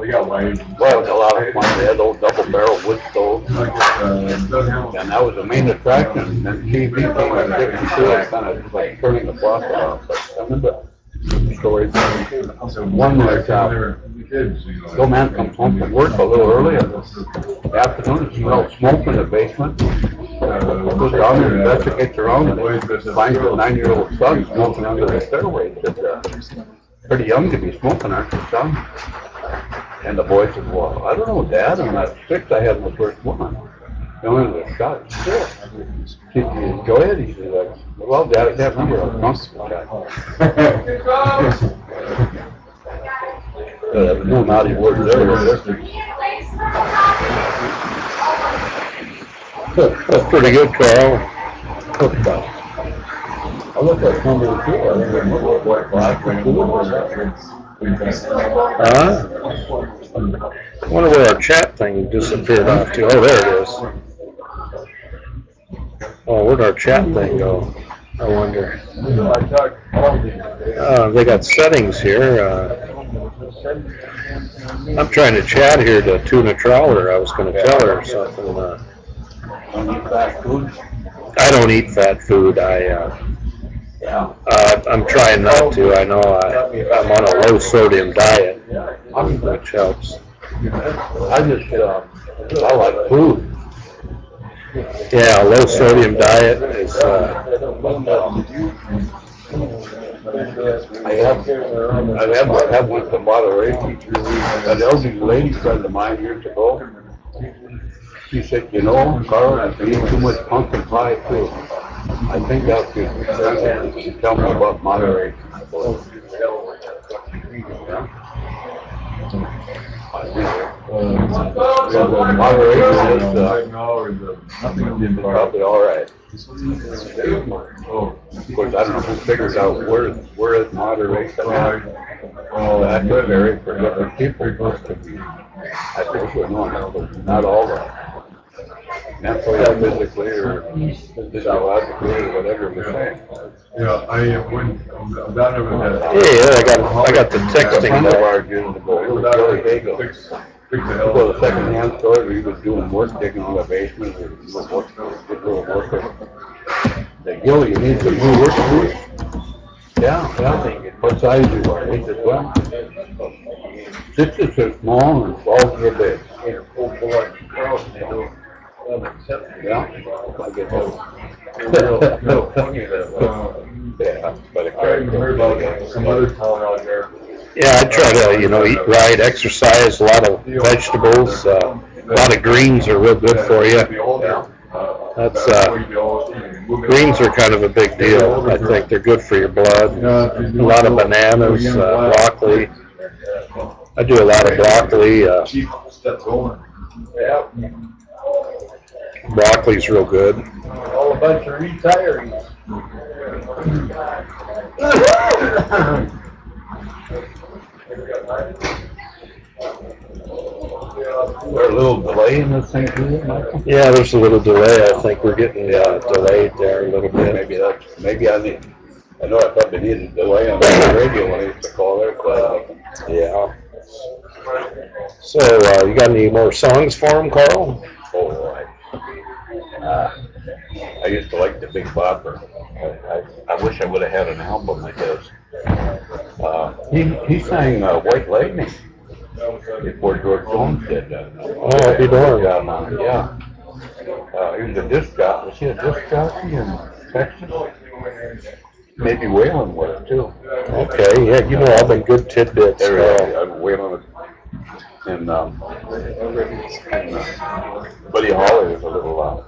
it was a lot of fun. They had old double barrel wood stoves. And that was the main attraction. And TV came in 52, kind of like turning the block around. But I remember stories. One was, the old man comes home from work a little early in the afternoon and smells smoke in the basement. Goes down and investigates around and finds a 9-year-old son smoking under the stairway. He said, pretty young to be smoking, aren't you, son? And the boy said, well, I don't know, Dad. I'm at 6, I had my first woman. The only was shot. Still. He said, go ahead. He said, well, Dad, I can't remember. I was comfortable guy. There was no naughty words there. That's pretty good, Carl. I look at somebody too. I remember what black and blue was. I wonder where our chat thing disappeared off to. Oh, there it is. Oh, where'd our chat thing go? I wonder. They got settings here. I'm trying to chat here to Tuna Trawler. I was going to tell her something. I don't eat fat food. I'm trying not to. I know I'm on a low sodium diet, which helps. I like food. Yeah, a low sodium diet is. I have went to moderation. An elderly lady friend of mine years ago, she said, Carl, I eat too much pumpkin pie too. I think that's good. She tell me about moderation. Moderation is probably all right. Of course, I don't know who figures out where is moderation at. That could vary for different people. I think we're not all mentally or physically or physiologically or whatever you're saying. Yeah, I went down over that. Yeah, I got the texting A friend of there. ours years ago, it was really big. Big the You hell. go to the second-hand store, or you was doing work, digging in the basement, or you was working, good little worker. They go, you need some new work boots. Yeah. What size you are, 8 to 12? 6 are small and 12 are big. Yeah. I get those. Yeah, but it I heard about some other town out there. Yeah, I try to, eat right, exercise, a lot of vegetables, a lot of greens are real good for you. That's, greens are kind of a big deal. I think they're good for your blood. A lot of bananas, broccoli. I do a lot of broccoli. Broccoli's real good. All a bunch of retirees. There's a little delay in this thing too, Michael? Yeah, there's a little delay. I think we're getting delayed there a little bit. Maybe I know I probably needed a delay on the radio when I used to call there. Yeah. So, you got any more songs for him, Carl? I used to like the Big Bopper. I wish I would have had an album like this. He sang White Lightning before George Jones did that. Oh, he did. Yeah. He was a disc jockey. Was he a disc jockey in Texas? Maybe Waylon was too. Okay, yeah, all the good tidbits. Waylon and Buddy Holly was a little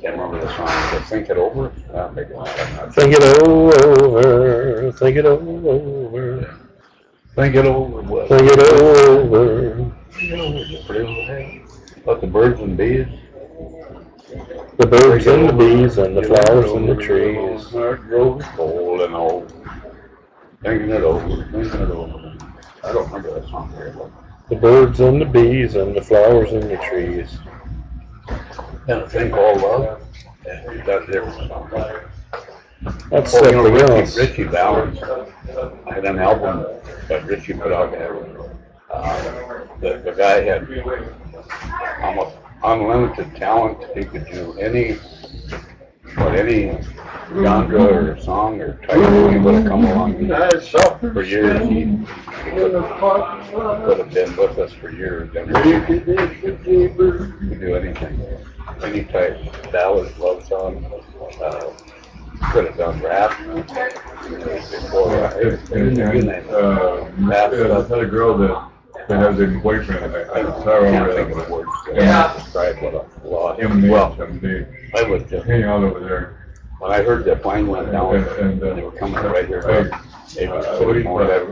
can't remember the song, but Think It Over? Maybe not. Think it over, think it over. Think It Over. Think it over. About the birds and bees. The birds and the bees and the flowers and the trees. Grows cold and old. Thinking it over, thinking it over. I don't remember that song very well. The birds and the bees and the flowers and the trees. And Think All Love. That's a different song. That's something else. Richie Valens had an album that Richie put out there. The guy had almost unlimited talent. He could do any genre or song or type he would have come along for years. He could have been with us for years. And he could do anything. Any type, ballads, love songs. Could have done rap before. I had a girl that has a boyfriend, and I can't think of the words to describe what a lot. I was just hang out over there. when I heard the plane went down and they were coming right here. They were putting more of that.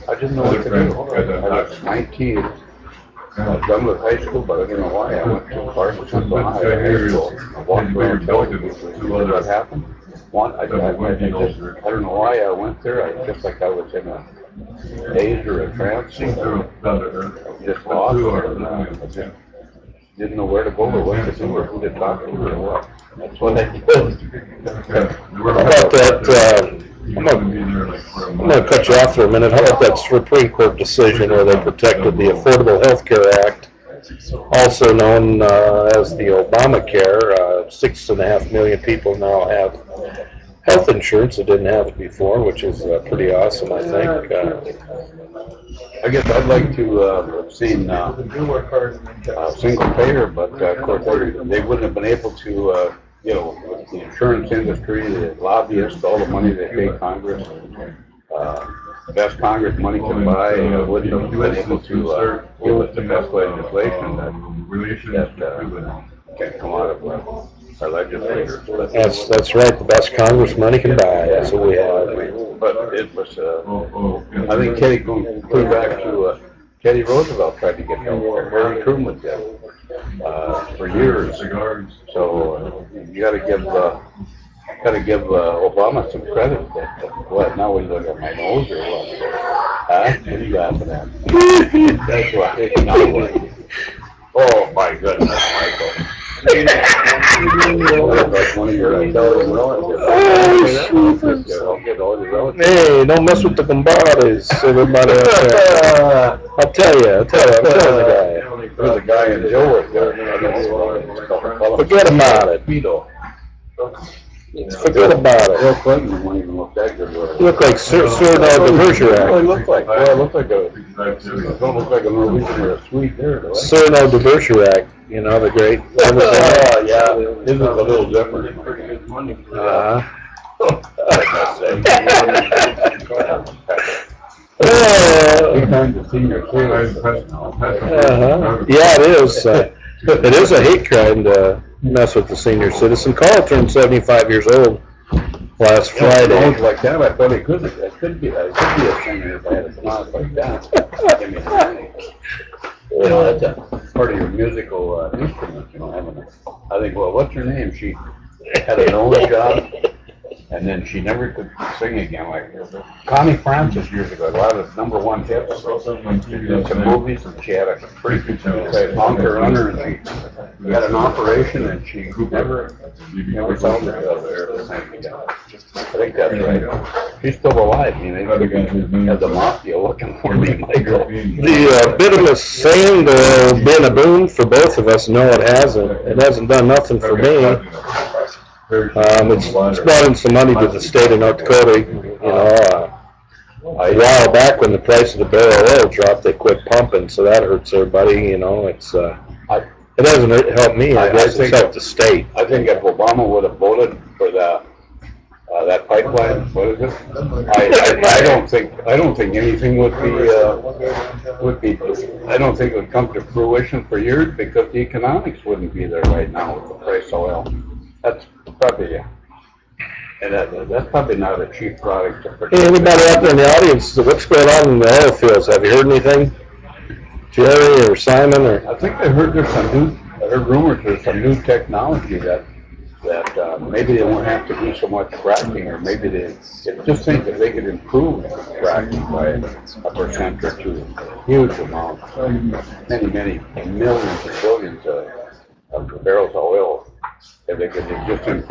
I didn't know what to do. I was 19. I was done with high school, but I don't know why. I went to Fargo High School. I walked around what happened. I don't know why I went there. I just like I was in a daze or a trance. Just lost. Didn't know where to go or what to do or who to talk to or what. That's what I did. How about that, I'm going to cut you off for a minute. How about that Supreme Court decision where they protected the Affordable Health Care Act, also known as the Obamacare? 6.5 million people now have health insurance that didn't have it before, which is pretty awesome, I think. I guess I'd like to have seen single payer, but of course they wouldn't have been able to, with the insurance industry, the lobbyists, all the money they pay Congress, the best Congress money can buy, wouldn't have been able to give us the best legislation that can come out of our legislators. That's right. The best Congress money can buy. That's what we have. But it was, I think Teddy, going back to Teddy Roosevelt tried to get health care. Harry Truman did for years. So you got to give Obama some credit. What now? We look at my nose or what? What are you laughing at? That's what. Oh my goodness, Michael. Like one of your relatives. I'll get all your relatives. Hey, don't mess with the compadres, everybody out there. I'll tell you, I'm telling the There's a guy in Joe there. guy. Forget about it. Speedo. Forget about Bill it. Clinton won't even look that good. You look like Sir What Bergerac. do I look like? Well, I look like don't look like a Norwegian with a sweet hair, do I? Sir de Bergerac, you know, the great. Yeah, this is a little different. Sometimes the senior Yeah, it is. It is a hate crime to mess with the senior citizen. Carl turned 75 years old last Friday. Like that, I thought it could be a singer if I had a smile like that. Give me a minute. You know, that's a part of your musical instrument, you know, having I think, well, what's her name? She had an old job, and then she never could sing again. Like Connie Francis years ago, a lot of #1 hits, did some movies, and she had a pretty good honker on her, and she got an operation, and she never found her sing again. I think that's right. She's still alive. I mean, they have the mafia looking for me, Michael. The bit of a saying to been a boon for both of us. No, it hasn't. It hasn't done nothing for me. It's brought in some money to the state of North Dakota. You know, a while back when the price of the barrel of oil dropped, they quit pumping, so that hurts everybody. You know, it hasn't helped me. I guess it's helped the state. I think if Obama would have voted for that pipeline, what is it? I don't think anything would be. I don't think it would come to fruition for years because the economics wouldn't be there right now with the price of oil. That's probably, and that's probably not a cheap product to produce. Hey, anybody out there in the audience, what's going on in the oil fields? Have you heard anything? Jerry or Simon or? I think I heard I heard rumors there's some new technology that maybe they won't have to do so much fracking, or maybe they just think that they could improve fracking by a percent or two. Huge amount. Many millions or billions of barrels of oil. If they could just improve.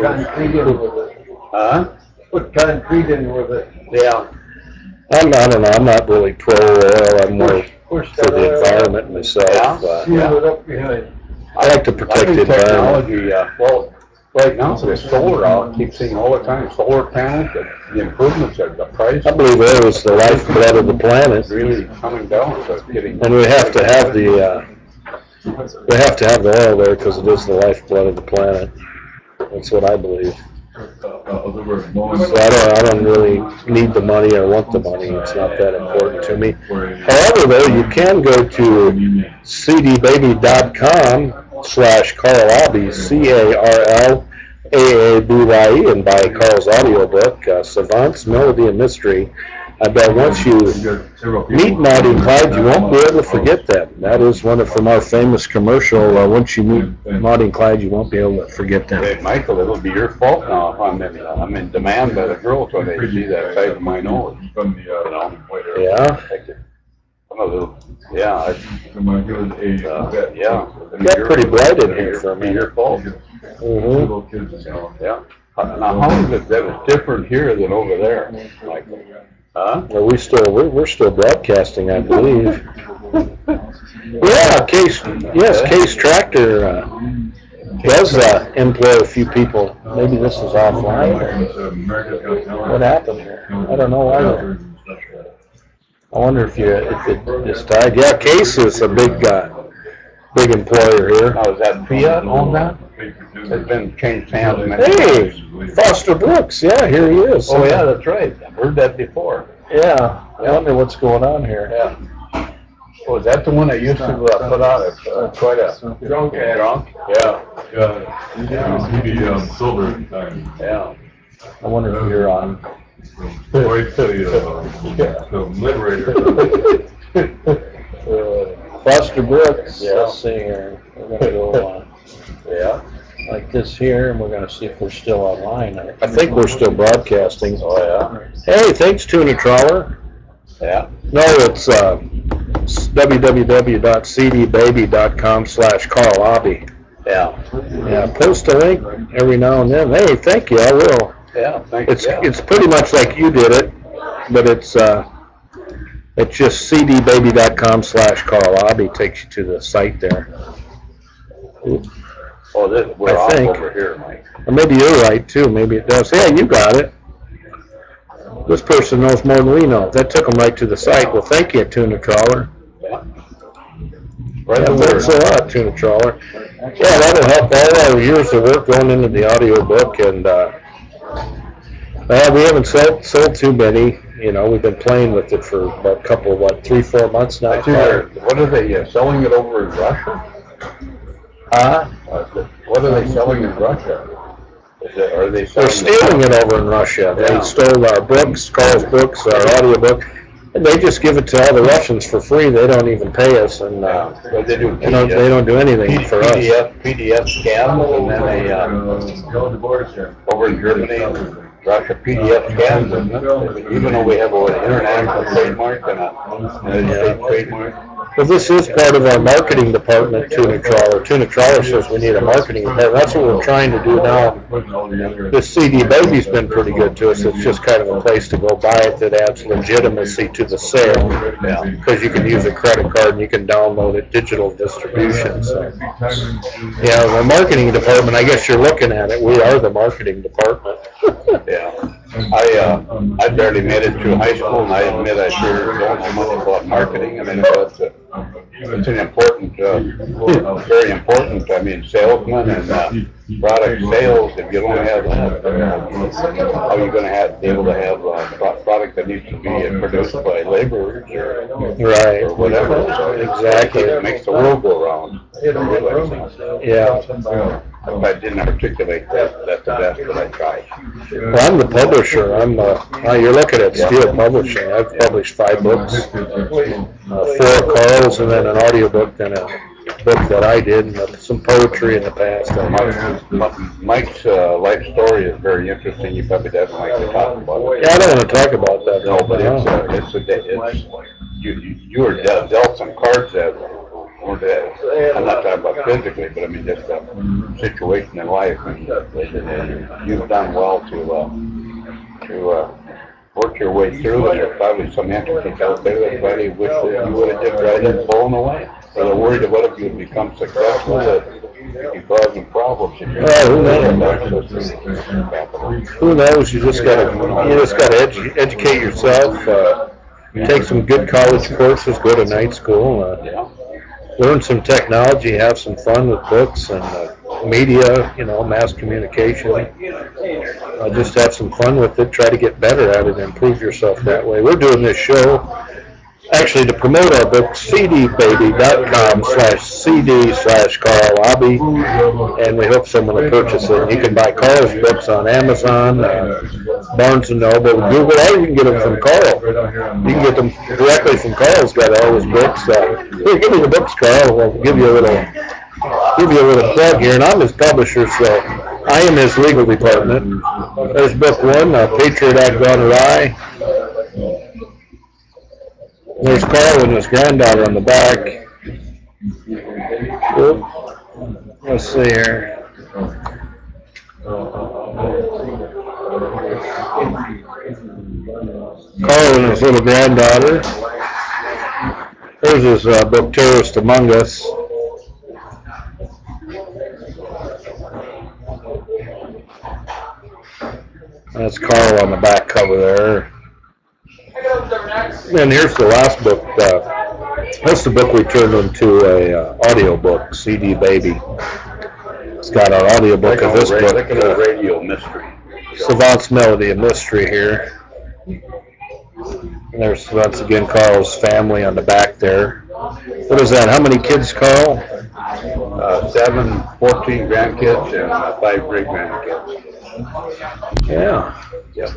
Put concrete in with it. Yeah. I don't know. I'm not really pro oil. I'm more for the environment myself. Seal it up behind. I like to protect the environment. Technology, well, right now there's solar out. I keep seeing all the time solar panels. The improvements of the price. I believe oil is the lifeblood of the planet, Really coming down. So it's getting. and we have to have the oil there because it is the lifeblood of the planet. That's what I believe. So I don't really need the money or want the money. It's not that important to me. However, though, you can go to cdbaby.com/Carl Aabye, CarlAabye, and buy Carl's audiobook, Savants Melody of Mystery. I bet once you meet Marty and Clyde, you won't be able to forget them. That is one from our famous commercial. Once you meet Marty and Clyde, you won't be able to forget them. Hey, Michael, it'll be your fault now if I'm in demand by the girls when they see that side of my nose. Yeah? I'm a little, yeah. Got pretty bright in here for a minute. Your fault. Mm-hmm. Yeah. Now, how is it that it's different here than over there, Michael? Huh? Well, we're still broadcasting, I believe. Yeah, Case Tractor does employ a few people. Maybe this is offline. What happened here? I don't know either. I wonder if it is tied. Yeah, Case is a big employer here. Now, is that Fiat on that? It's been changed hands many Hey, times. Foster Brooks. Yeah, here he is. Oh, yeah, that's right. I've heard that before. Yeah, I wonder what's going on here. Yeah. Oh, is that the one that used to put out quite a drunk ad? Drunk? Yeah. He silver at the time. Yeah. I wonder if you're on. Right to the Liberator. Foster Brooks. Yeah. Let's see here. We're gonna go Yeah. like this here, and we're gonna see if we're still online. I think we're still broadcasting. Oh, yeah. Hey, thanks, Tuna Trawler. Yeah. No, it's www.cdbaby.com/Carl Aabye. Yeah. Yeah, post a link every now and then. Hey, thank you, I will. Yeah, thank you. It's pretty much like you did it, but it's just cdbaby.com/Carl Aabye takes you to the site there. Oh, we're I off think. over here, Mike. Or maybe you're right too. Maybe it does. Yeah, you got it. This person knows more than we know. That took them right to the site. Well, thank you, Tuna Trawler. Yeah. Yeah, thanks a lot, Tuna Trawler. Yeah, that'll help all our years of work going into the audio book, and we haven't sold too many. You know, we've been playing with it for about a couple, 3-4 months now. What are they selling it over in Russia? What are they selling in Russia? Are they They're selling stealing it over in Russia. They Yeah. stole our books, Carl's books, our audio book, and they just give it to all the Russians for free. They don't even pay us, and Well, they do they don't do anything for us. PDF scans, and then they over in Germany, Russia PDF scans, isn't it? Even though we have an international trademark and a state trademark. Well, this is part of our marketing department, Tuna Trawler. Tuna Trawler says we need a marketing department. That's what we're trying to do now. This CD Baby's been pretty good to us. It's just kind of a place to go buy it that adds legitimacy to the sale. Because you can use a credit card and you can download it, digital distribution. So, yeah, the marketing department, I guess you're looking at it. We are the marketing department. Yeah. I barely made it through high school, and I admit I sure don't know much about marketing. I mean, it's an important, very important, salesman and product sales. If you don't have that, how are you going to be able to have a product that needs to be produced by laborers or whatever? So Exactly. It makes the world go round. Yeah. If I didn't articulate that the best, but I tried. Well, I'm the publisher. You're looking at Steele Publishing. I've published 5 books, 4 Carl's, and then an audio book, and a book that I did, and some poetry in the past. Mike's life story is very interesting. You probably doesn't like to talk about it. Yeah, I don't want to talk about that. No, but you were dealt some cards that weren't I'm not talking about physically, but I mean just a situation in life, and you've done well to work your way through, and there's probably some entities out there that probably wish that you would have just right in blown away. So they're worried about if you become successful, that you cause them problems. Who knows? You just gotta educate yourself. Take some good college courses. Go to night school. Learn some technology. Have some fun with books and media. Mass communication. Just have some fun with it. Try to get better at it. Improve yourself that way. We're doing this show actually to promote our book, cdbaby.com/cd/Carl Aabye, and we hope someone will purchase it. You can buy Carl's books on Amazon, Barnes & Noble, Google, or you can get them from Carl. You can get them directly from Carl's got all his books. Here, give me the books, Carl. We'll give you a little plug here, and I'm his publisher, so I am his legal department. There's book 1, Patriot Act Gone Awry. There's Carl and his granddaughter on the back. Let's see here. Carl and his little granddaughter. There's his book, Terrorist Among Us. That's Carl on the back cover there. And here's the last book. That's the book we turned into a audio book, CD Baby. It's got our audio book of this book. Like a radio mystery. Savants Melody of Mystery here. And there's once again Carl's family on the back there. What is that? How many kids, Carl? 7, 14 grandkids and 5 great grandkids. Yeah. Yeah.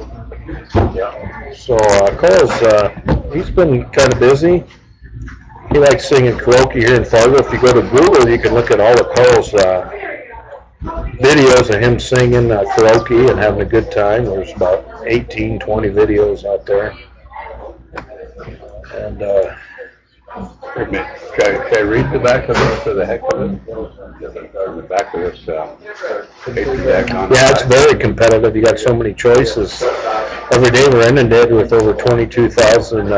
So Carl's, he's been kind of busy. He likes singing karaoke here in Fargo. If you go to Google, you can look at all of Carl's videos of him singing karaoke and having a good time. There's about 18, 20 videos out there. And Can I read the back of this for the heck of it? The back of this paperback on Yeah, it's very competitive. You got so many choices. Every day we're inundated with over 22,000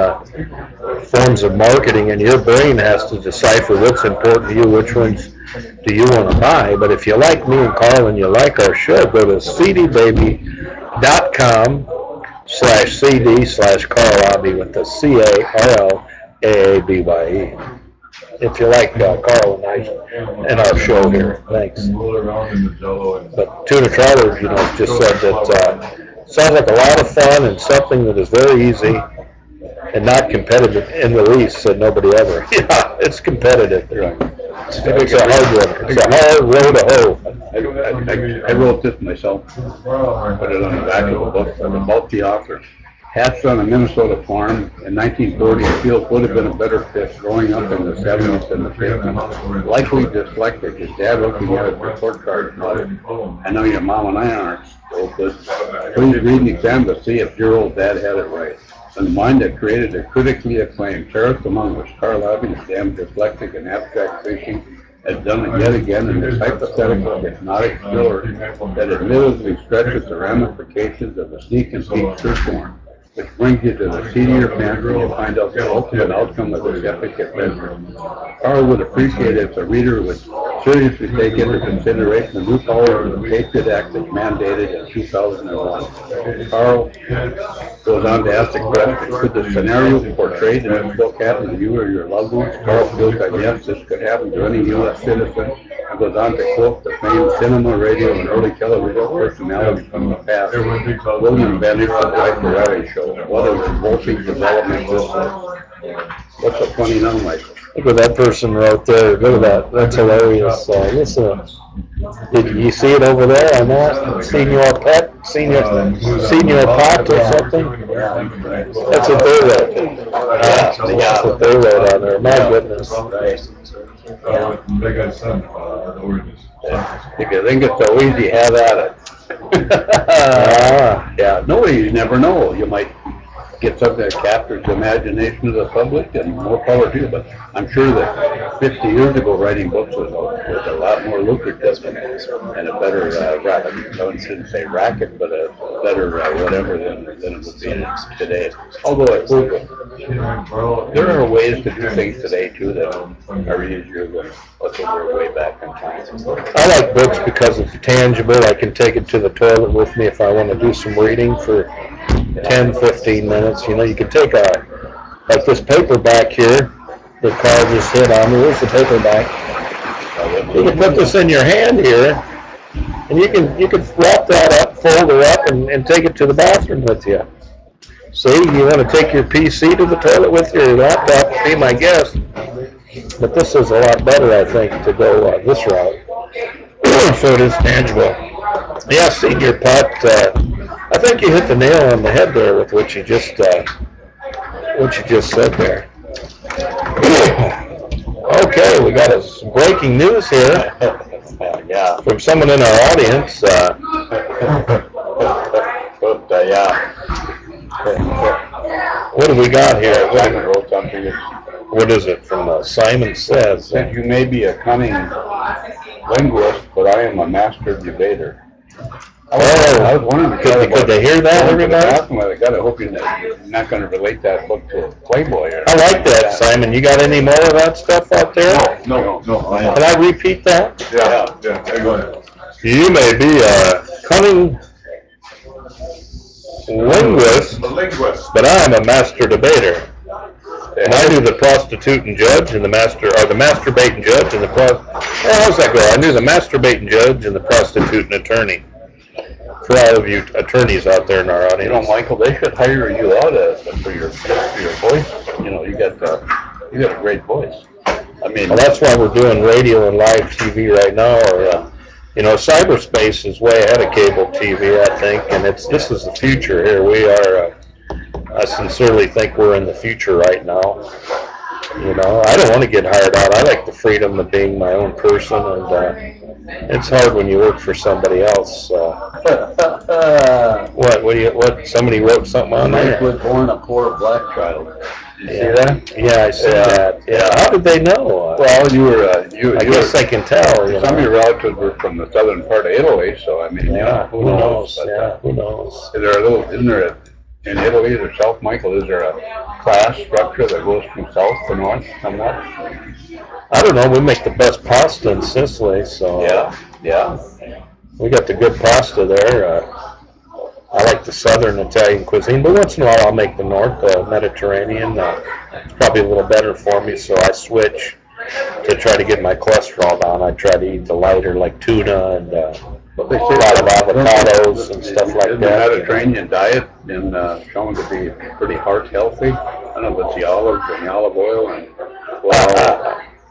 forms of marketing, and your brain has to decipher what's important to you, which ones do you want to buy. But if you like me and Carl and you like our show, go to cdbaby.com/CD/Carl Aabye with the CarlAabye. If you like Carl and I and our show here, thanks. But Tuna Trotter, just said that sounds like a lot of fun and something that is very easy and not competitive in the least, said nobody ever. Yeah, it's competitive. It's a hard one. It's a hard road to hoe. I wrote this myself, put it on the back of the book, about the author. Hatched on a Minnesota farm in 1940, Steele would have been a better fit growing up in the 70s and the 50s. Likely dyslexic, his dad looking at his report card nodded, I know your mom and I aren't so good. Please read and examine to see if your old dad had it right. And the mind that created a critically acclaimed terrorist among which Carl Aabye, his damn dyslexic and abstract thinking, has done it yet again in this hypothetical hypnotic thriller that admittedly stretches the ramifications of the sneak and peek search warrant, which brings you to the seat of your pants and you find out the ultimate outcome of this epic adventure. Carl would appreciate it if the reader would seriously take into consideration the new powers of the Patriot Act that mandated in 2001. Carl goes on to ask the question, could the scenario portrayed in this book happen to you or your loved ones? Carl feels that yes, this could happen to any U.S. citizen, and goes on to quote the famed cinema, radio, and early television personalities from the past. William Bennett of the Life Variety Show. What a revolting development this is. What's so funny now, Michael? Look what that person wrote there. Look at that. That's hilarious. Did you see it over there on that? Senior Pot or something? That's what they wrote. That's what they wrote on there. My goodness. If you think it's so easy, have at it. Yeah, nobody, you never know. You might get something that captures the imagination of the public, and more power to you. But I'm sure that 50 years ago, writing books was a lot more lucrative and a better, I shouldn't say racket, but a better whatever than it would be today. Although I think there are ways to do things today too that are easier than what they were way back in time. I like books because it's tangible. I can take it to the toilet with me if I want to do some reading for 10, 15 minutes. You can take like this paperback here that Carl just hit on me. Where's the paperback? You can put this in your hand here, and you can wrap that up, fold it up, and take it to the bathroom with you. See, you want to take your PC to the toilet with your laptop, be my guest. But this is a lot better, I think, to go this route. So it is tangible. Yeah, Senior Pot, I think you hit the nail on the head there with what you just said there. Okay, we got some breaking news here. Yeah. From someone in our audience. What do we got here? Simon wrote something. What is it from Simon Says? Said you may be a cunning linguist, but I am a master debater. I was wondering, could they hear that, everybody? I got to hope you're not going to relate that book to Playboy. I like that, Simon. You got any more of that stuff out there? No. Can I repeat that? Yeah, go ahead. You may be a cunning linguist, but I am a master debater. And I knew the prostituting judge and the masturbating judge and how's that go? I knew the masturbating judge and the prostituting attorney. For all of you attorneys out there in our audience. Michael, they should hire you out for your voice. You got a great voice. I mean, well, that's why we're doing radio and live TV right now. Or cyberspace is way ahead of cable TV, I think, and this is the future here. We are. I sincerely think we're in the future right now. I don't want to get hired out. I like the freedom of being my own person, and it's hard when you work for somebody else. What? Somebody wrote something on there? Mike was born a poor black child. You see that? Yeah, I see that. Yeah. How did they know? Well, you were, I guess I can tell. You some of know? your relatives were from the southern part of Italy, so I mean, you know, Yeah. Who knows? But, Yeah. Who knows? Is there a little, isn't there in Italy itself, Michael, is there a class structure that goes from south to north somewhat? I don't know. We make the best pasta in Sicily, so Yeah. we got the good pasta there. I like the southern Italian cuisine, but once in a while I'll make the north Mediterranean. It's probably a little better for me, so I switch to try to get my cholesterol down. I try to eat the lighter, like tuna and But they a say lot of avocados and stuff like the that. Mediterranean diet in shown to be pretty heart healthy. I don't know if it's the olives and the olive oil and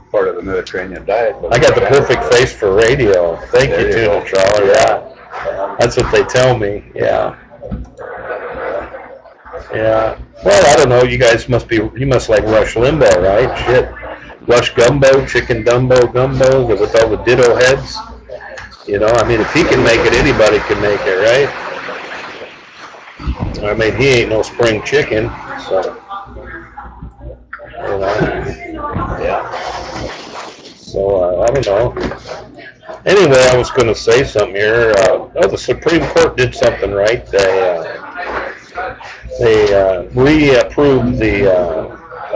part of the Mediterranean diet. But I got the perfect face for radio. Thank you, Tuna Trawler. Yeah, that's what they tell me. Yeah. Yeah. Well, I don't know. You guys must like Rush Limbaugh, right? Shit. Rush Gumbo, Chicken Dumbo Gumbo, with all the ditto heads. You know, I mean, if he can make it, anybody can make it, right? I mean, he ain't no spring chicken, so, you know. Yeah. So, I don't know. Anyway, I was going to say something here. The Supreme Court did something right. They reapproved the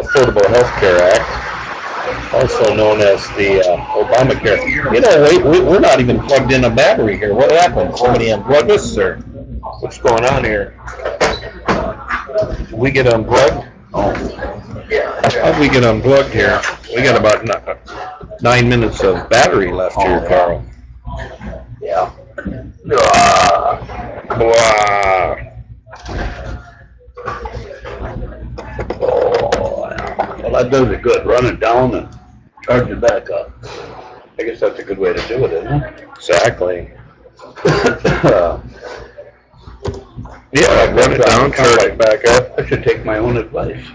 Affordable Health Care Act, also known as the Obamacare. You know, we're not even plugged in a battery here. What happened? Somebody unplugged us, or what's going on here? Did we get unplugged? Oh. How'd we get unplugged here? We got about 9 minutes of battery left here, Carl. Yeah. Blah. Well, that does it good. Run it down and charge it back up. I guess that's a good way to do it, isn't it? Exactly. Yeah, run it down, charge it back up. I should take my own advice.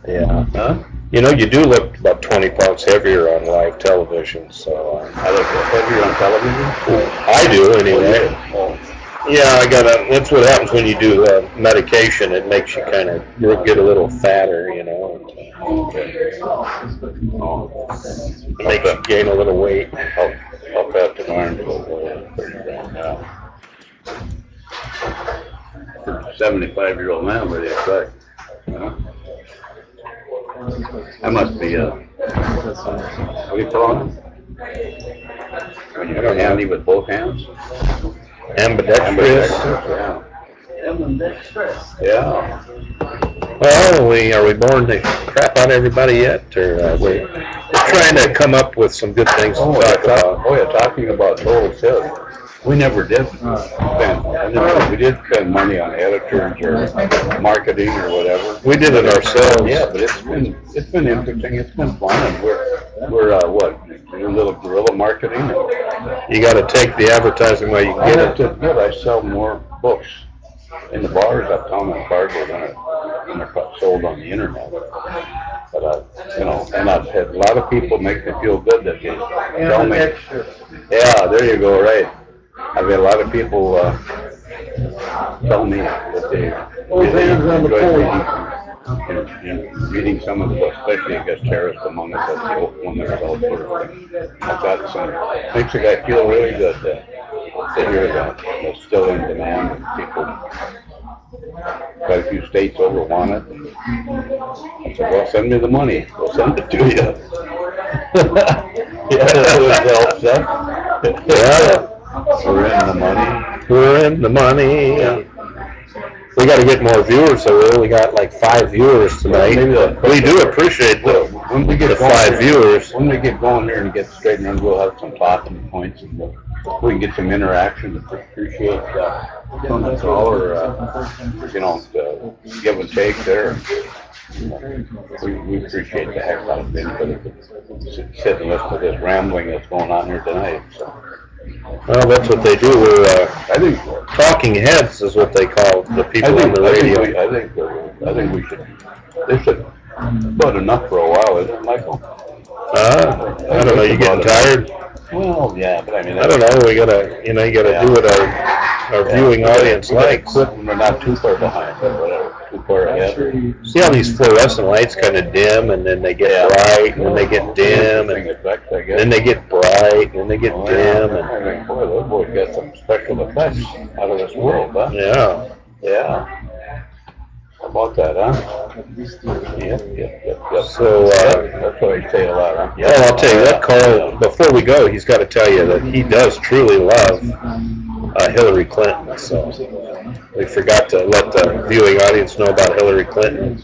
Yeah. Huh? You know, you do look about 20 pounds heavier on live television, so. I look heavier on television? I do, anyway. Oh. Yeah, that's what happens when you do medication. It makes you kind of get a little fatter, you know. Okay. It makes you gain a little weight. How fat can arms go? Yeah. 75-year-old man, what do you expect? Huh? I must be, what do you call it? When you're handy with both hands? Ambidextrous. Yeah. Yeah. Well, are we boring the crap out of everybody yet, or we're trying to come up with some good things to talk about? Oh yeah, talking about total sales. We never did we did spend money on editors or marketing or whatever. We did it ourselves. Yeah, but it's been interesting. It's been fun, and we're what, doing a little guerrilla marketing. You got to take the advertising while you I get have it. to admit, I sell more books in the bars uptown in Fargo than they're sold on the internet. But you know, and I've had a lot of people make me feel good that they tell me. Yeah, there you go. Right. I've had a lot of people tell me that they really enjoy reading some of the books, especially I guess Cherished Among Us, that's the one that's all sort of thing. That's makes a guy feel really good to hear that. It's still in demand, and people, quite a few states over want it. I said, well, send me the money. We'll send it to you. Yeah, that always helps, huh? Yeah. We're in the money. We're in the money. Yeah. We got to get more viewers, so we only got like 5 viewers tonight. We do appreciate the 5 viewers. When we get going here and get straightened out, we'll have some talking points, and we can get some interaction. Appreciate the caller, you know, give and take there. We appreciate the heck out of anybody that sit and listen to this rambling that's going on here tonight. So. Well, that's what they do. We're I think talking heads is what they call the people on the radio. I think we should. This should about enough for a while, isn't it, Michael? I don't know. You getting tired? Well, yeah, but I mean, I don't know. We gotta, you know, you gotta do what our viewing audience likes. Quit when we're not too far behind, or whatever. Too far ahead. See how these fluorescent lights kind of dim, and then they get bright, and then they get dim, and Effect, I guess. then they get bright, and then they get dim, and I mean, boy, those boys got some special effects out of this world, huh? yeah. Yeah. How about that, huh? Yep. So, That's what I say a lot, huh? well, I'll tell you what, Carl, before we go, he's got to tell you that he does truly love Hillary Clinton. So we forgot to let the viewing audience know about Hillary Clinton.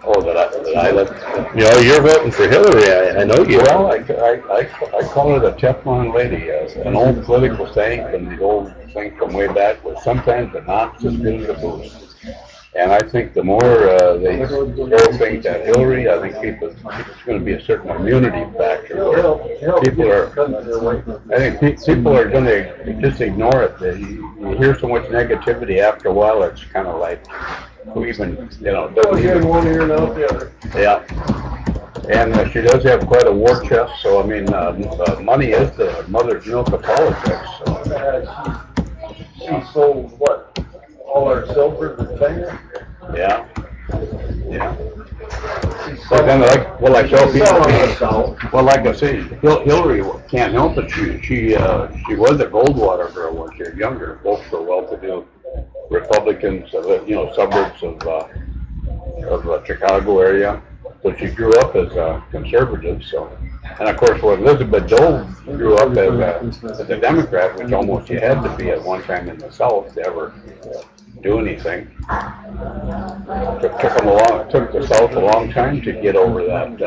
Oh, that I let. You know, you're voting for Hillary. I know you Well, are. I call her the Teflon lady. An old political saying from the old thing from way back was sometimes the notch is good as a boost. And I think the more they throw things at Hillary, I think it's going to be a certain immunity factor. Where people are going to just ignore it. You hear so much negativity after a while, it's kind of like, who even, doesn't even. One ear and out the other. Yeah. And she does have quite a war chest, so I mean, money is the mother's milk of politics. So. She sold what? All our silver and things? Yeah. But then, like tell people, well, like I say, Hillary can't help it. She was a Goldwater girl when she was younger. Both were well-to-do Republicans, suburbs of Chicago area. So she grew up as a conservative. So, and of course, when Elizabeth Dole grew up as a Democrat, which almost you had to be at one time in the South to ever do anything. Took the South a long time to get over that.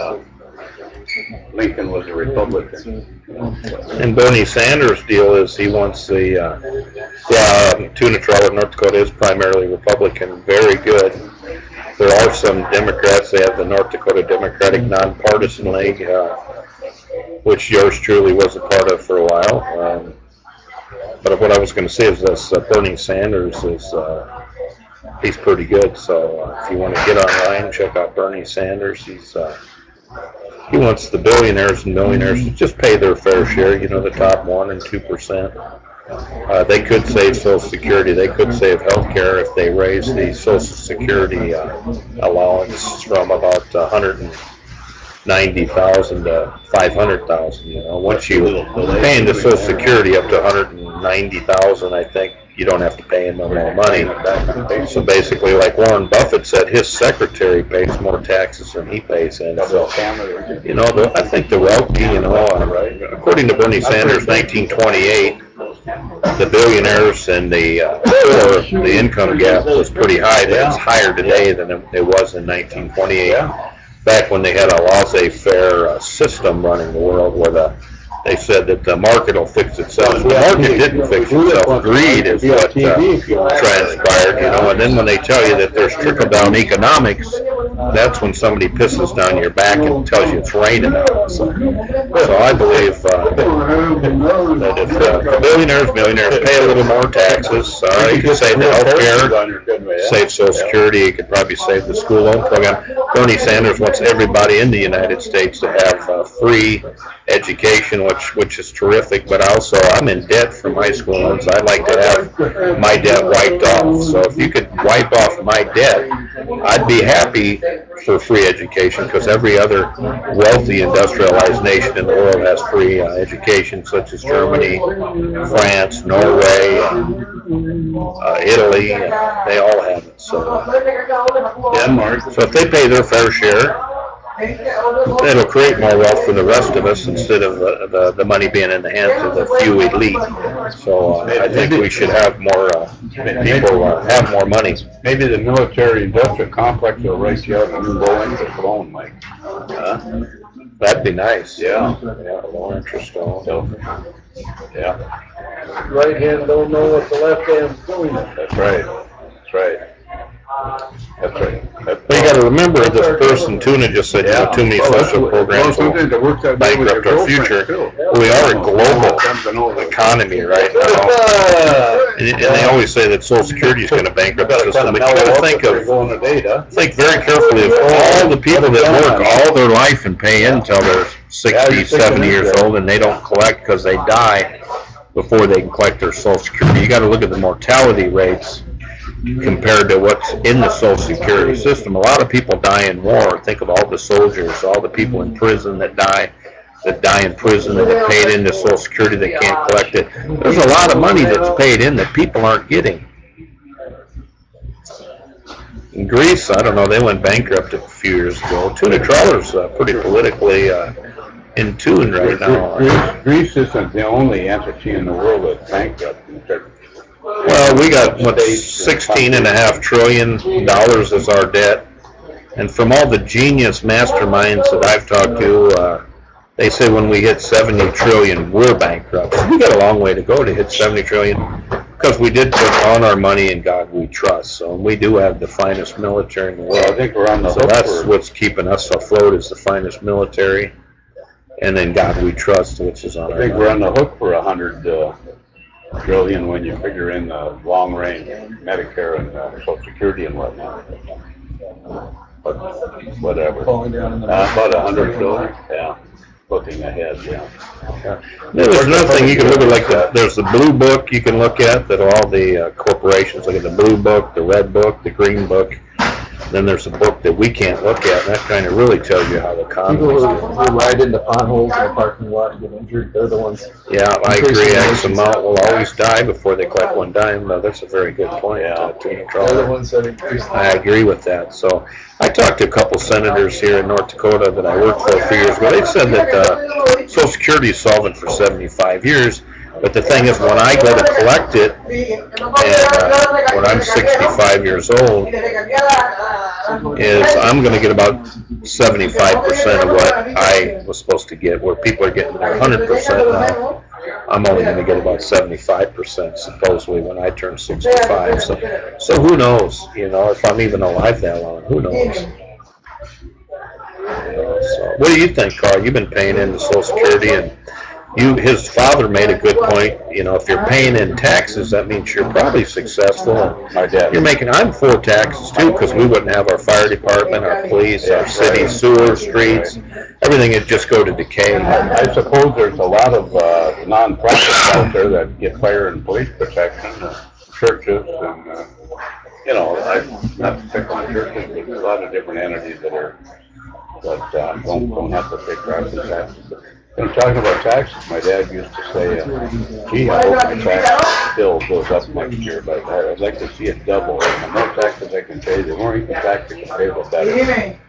Lincoln was a Republican. And Bernie Sanders' deal is he wants the tuna trout in North Dakota is primarily Republican, very good. There are some Democrats. They have the North Dakota Democratic Nonpartisan League, which yours truly was a part of for a while. But what I was going to say is this: Bernie Sanders he's pretty good. So if you want to get online, check out Bernie Sanders. He wants the billionaires and millionaires to just pay their fair share. The top 1% and 2%. They could save Social Security. They could save health care if they raise the Social Security allowance from about $190,000 to $500,000. Once you pay into Social Security up to $190,000, I think you don't have to pay in no more money. So basically, like Warren Buffett said, his secretary pays more taxes than he pays in. So, I think the wealthy, according to Bernie Sanders, 1928, the billionaires and the income gap was pretty high, but it's higher today than it was in 1928. Back when they had a laissez-faire system running the world where they said that the market will fix itself. The market didn't fix itself. Greed is what transpired, and then when they tell you that there's trickle-down economics, that's when somebody pisses down your back and tells you it's raining out. So I believe that if millionaires pay a little more taxes, you could save the health care, save Social Security, you could probably save the school loan program. Bernie Sanders wants everybody in the United States to have free education, which is terrific, but also I'm in debt from high school loans. I'd like to have my debt wiped off. So if you could wipe off my debt, I'd be happy for free education, because every other wealthy industrialized nation in the world has free education, such as Germany, France, Norway, Italy, they all have it. So Denmark. So if they pay their fair share, it'll create more wealth for the rest of us instead of the money being in the hands of the few elite. So I think we should have more people have more money. Maybe the military-industrial complex will raise you out a new low-interest loan, Mike. That'd be nice. Yeah, low-interest loan. So, yeah. Right hand don't know what the left hand's doing. That's right. But you got to remember, this person Tuna just said too many social programs will bankrupt our future. We are a global economy right now, and they always say that Social Security is going to bankrupt the system. But you got to think very carefully of all the people that work all their life and pay in until they're 60, 70 years old, and they don't collect because they die before they can collect their Social Security. You got to look at the mortality rates compared to what's in the Social Security system. A lot of people die in war. Think of all the soldiers, all the people in prison that die in prison that get paid into Social Security that can't collect it. There's a lot of money that's paid in that people aren't getting. In Greece, I don't know, they went bankrupt a few years ago. Tuna trawler's pretty politically in tune right now. Greece isn't the only entity in the world that's bankrupt. Well, we got, what, $16.5 trillion as our debt. And from all the genius masterminds that I've talked to, they say when we hit 70 trillion, we're bankrupt. So we got a long way to go to hit 70 trillion because we did put all our money in God we trust. So we do have the finest military in the world. I think we're on the So that's what's keeping us afloat is the finest military. And then God we trust, which is on our I think we're on the hook for 100 trillion when you figure in the long range Medicare and Social Security and whatnot. But whatever. About 100 trillion. Yeah. Looking ahead, yeah. There's another thing you can look at, like there's the blue book you can look at that all the corporations look at, the blue book, the red book, the green book. Then there's a book that we can't look at, and that kind of really tells you how the economy is doing. People who ride into potholes in the parking lot and get injured, they're the ones. Yeah, I agree. X amount will always die before they collect one dime. That's a very good point. They're the ones that increase. I agree with that. So I talked to a couple senators here in North Dakota that I worked for a few years ago. They said that Social Security is solvent for 75 years. But the thing is, when I go to collect it, and when I'm 65 years old, is I'm going to get about 75% of what I was supposed to get, where people are getting their 100% now. I'm only going to get about 75% supposedly when I turn 65. So who knows, if I'm even alive that long, who knows? So what do you think, Carl? You've been paying into Social Security, and his father made a good point. If you're paying in taxes, that means you're probably successful. My dad. I'm for taxes too, because we wouldn't have our fire department, our police, our city, sewer, streets, everything would just go to decay. I suppose there's a lot of non-profits out there that get fire and police protection, churches, and I'm not to pick on churches, but there's a lot of different entities that don't have to pay property taxes. When talking about taxes, my dad used to say, gee, I hope my tax bill goes up next year, but I'd like to see it double. And the more taxes I can pay, the more income tax I can pay, the better.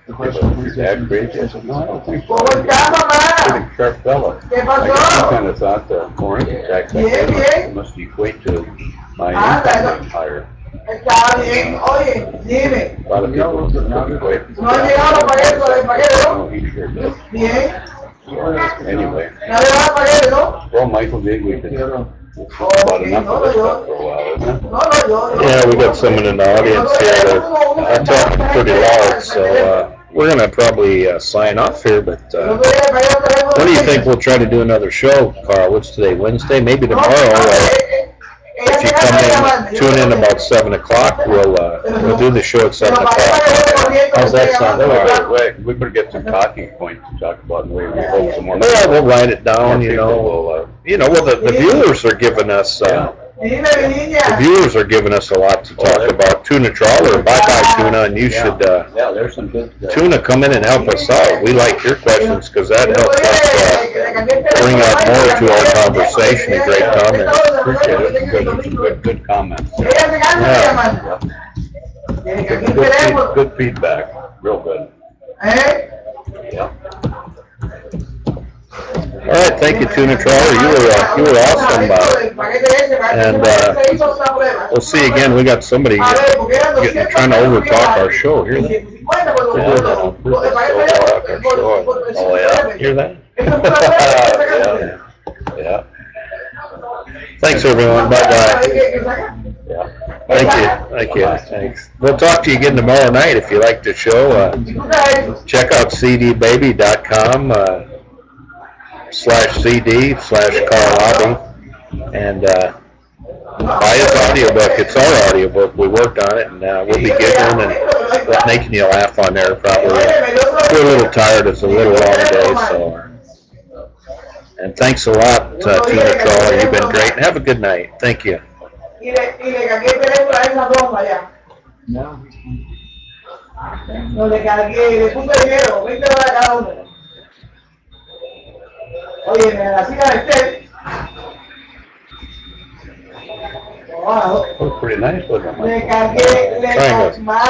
But your dad crazy? I said, no, I don't think so. He's a pretty sharp fella. I kind of thought the more income tax I pay must equate to my income being higher. A lot of people don't equate. No, he sure does. Anyway, well, Michael, maybe we could about enough of this stuff for a while, isn't it? Yeah, we got someone in the audience here that are talking pretty loud, so we're going to probably sign off here, but what do you think we'll try to do another show, Carl? What's today, Wednesday? Maybe tomorrow. If you come in, tune in about 7 o'clock, we'll do the show at 7 o'clock. How's that sound? We better get some talking points to talk about, and we hope some more. Well, we'll write it down, the viewers are giving us, the viewers are giving us a lot to talk about. Tuna trawler, bye-bye tuna, and you should, yeah, there's some good tuna, come in and help us out. We like your questions, because that helps us bring out more to our conversation and great comments. Appreciate it. Good comments. Yeah. Good feedback. Real good. Yeah. All right, thank you, Tuna Trawler. You were awesome, and we'll see you again. We got somebody trying to overtalk our show. Hear that? Oh yeah, hear that? Yeah. Thanks, everyone. Bye bye. Thank you. Thanks. We'll talk to you again tomorrow night if you like the show. Check out cdbaby.com. /CD/Carl Aabye, and buy his audiobook. It's our audiobook. We worked on it, and we'll be giggling and making you laugh on there probably. We're a little tired. It's a little long day, so. And thanks a lot, Tuna Trawler. You've been great, and have a good night. Thank you. le cargué el teléfono a esas dos para allá. No. No, le cargué, le puse dinero, 20 dólares cada uno. Oye, me la silla de Steele. Wow. It was pretty nice, wasn't it? Le cargué, Triangles. más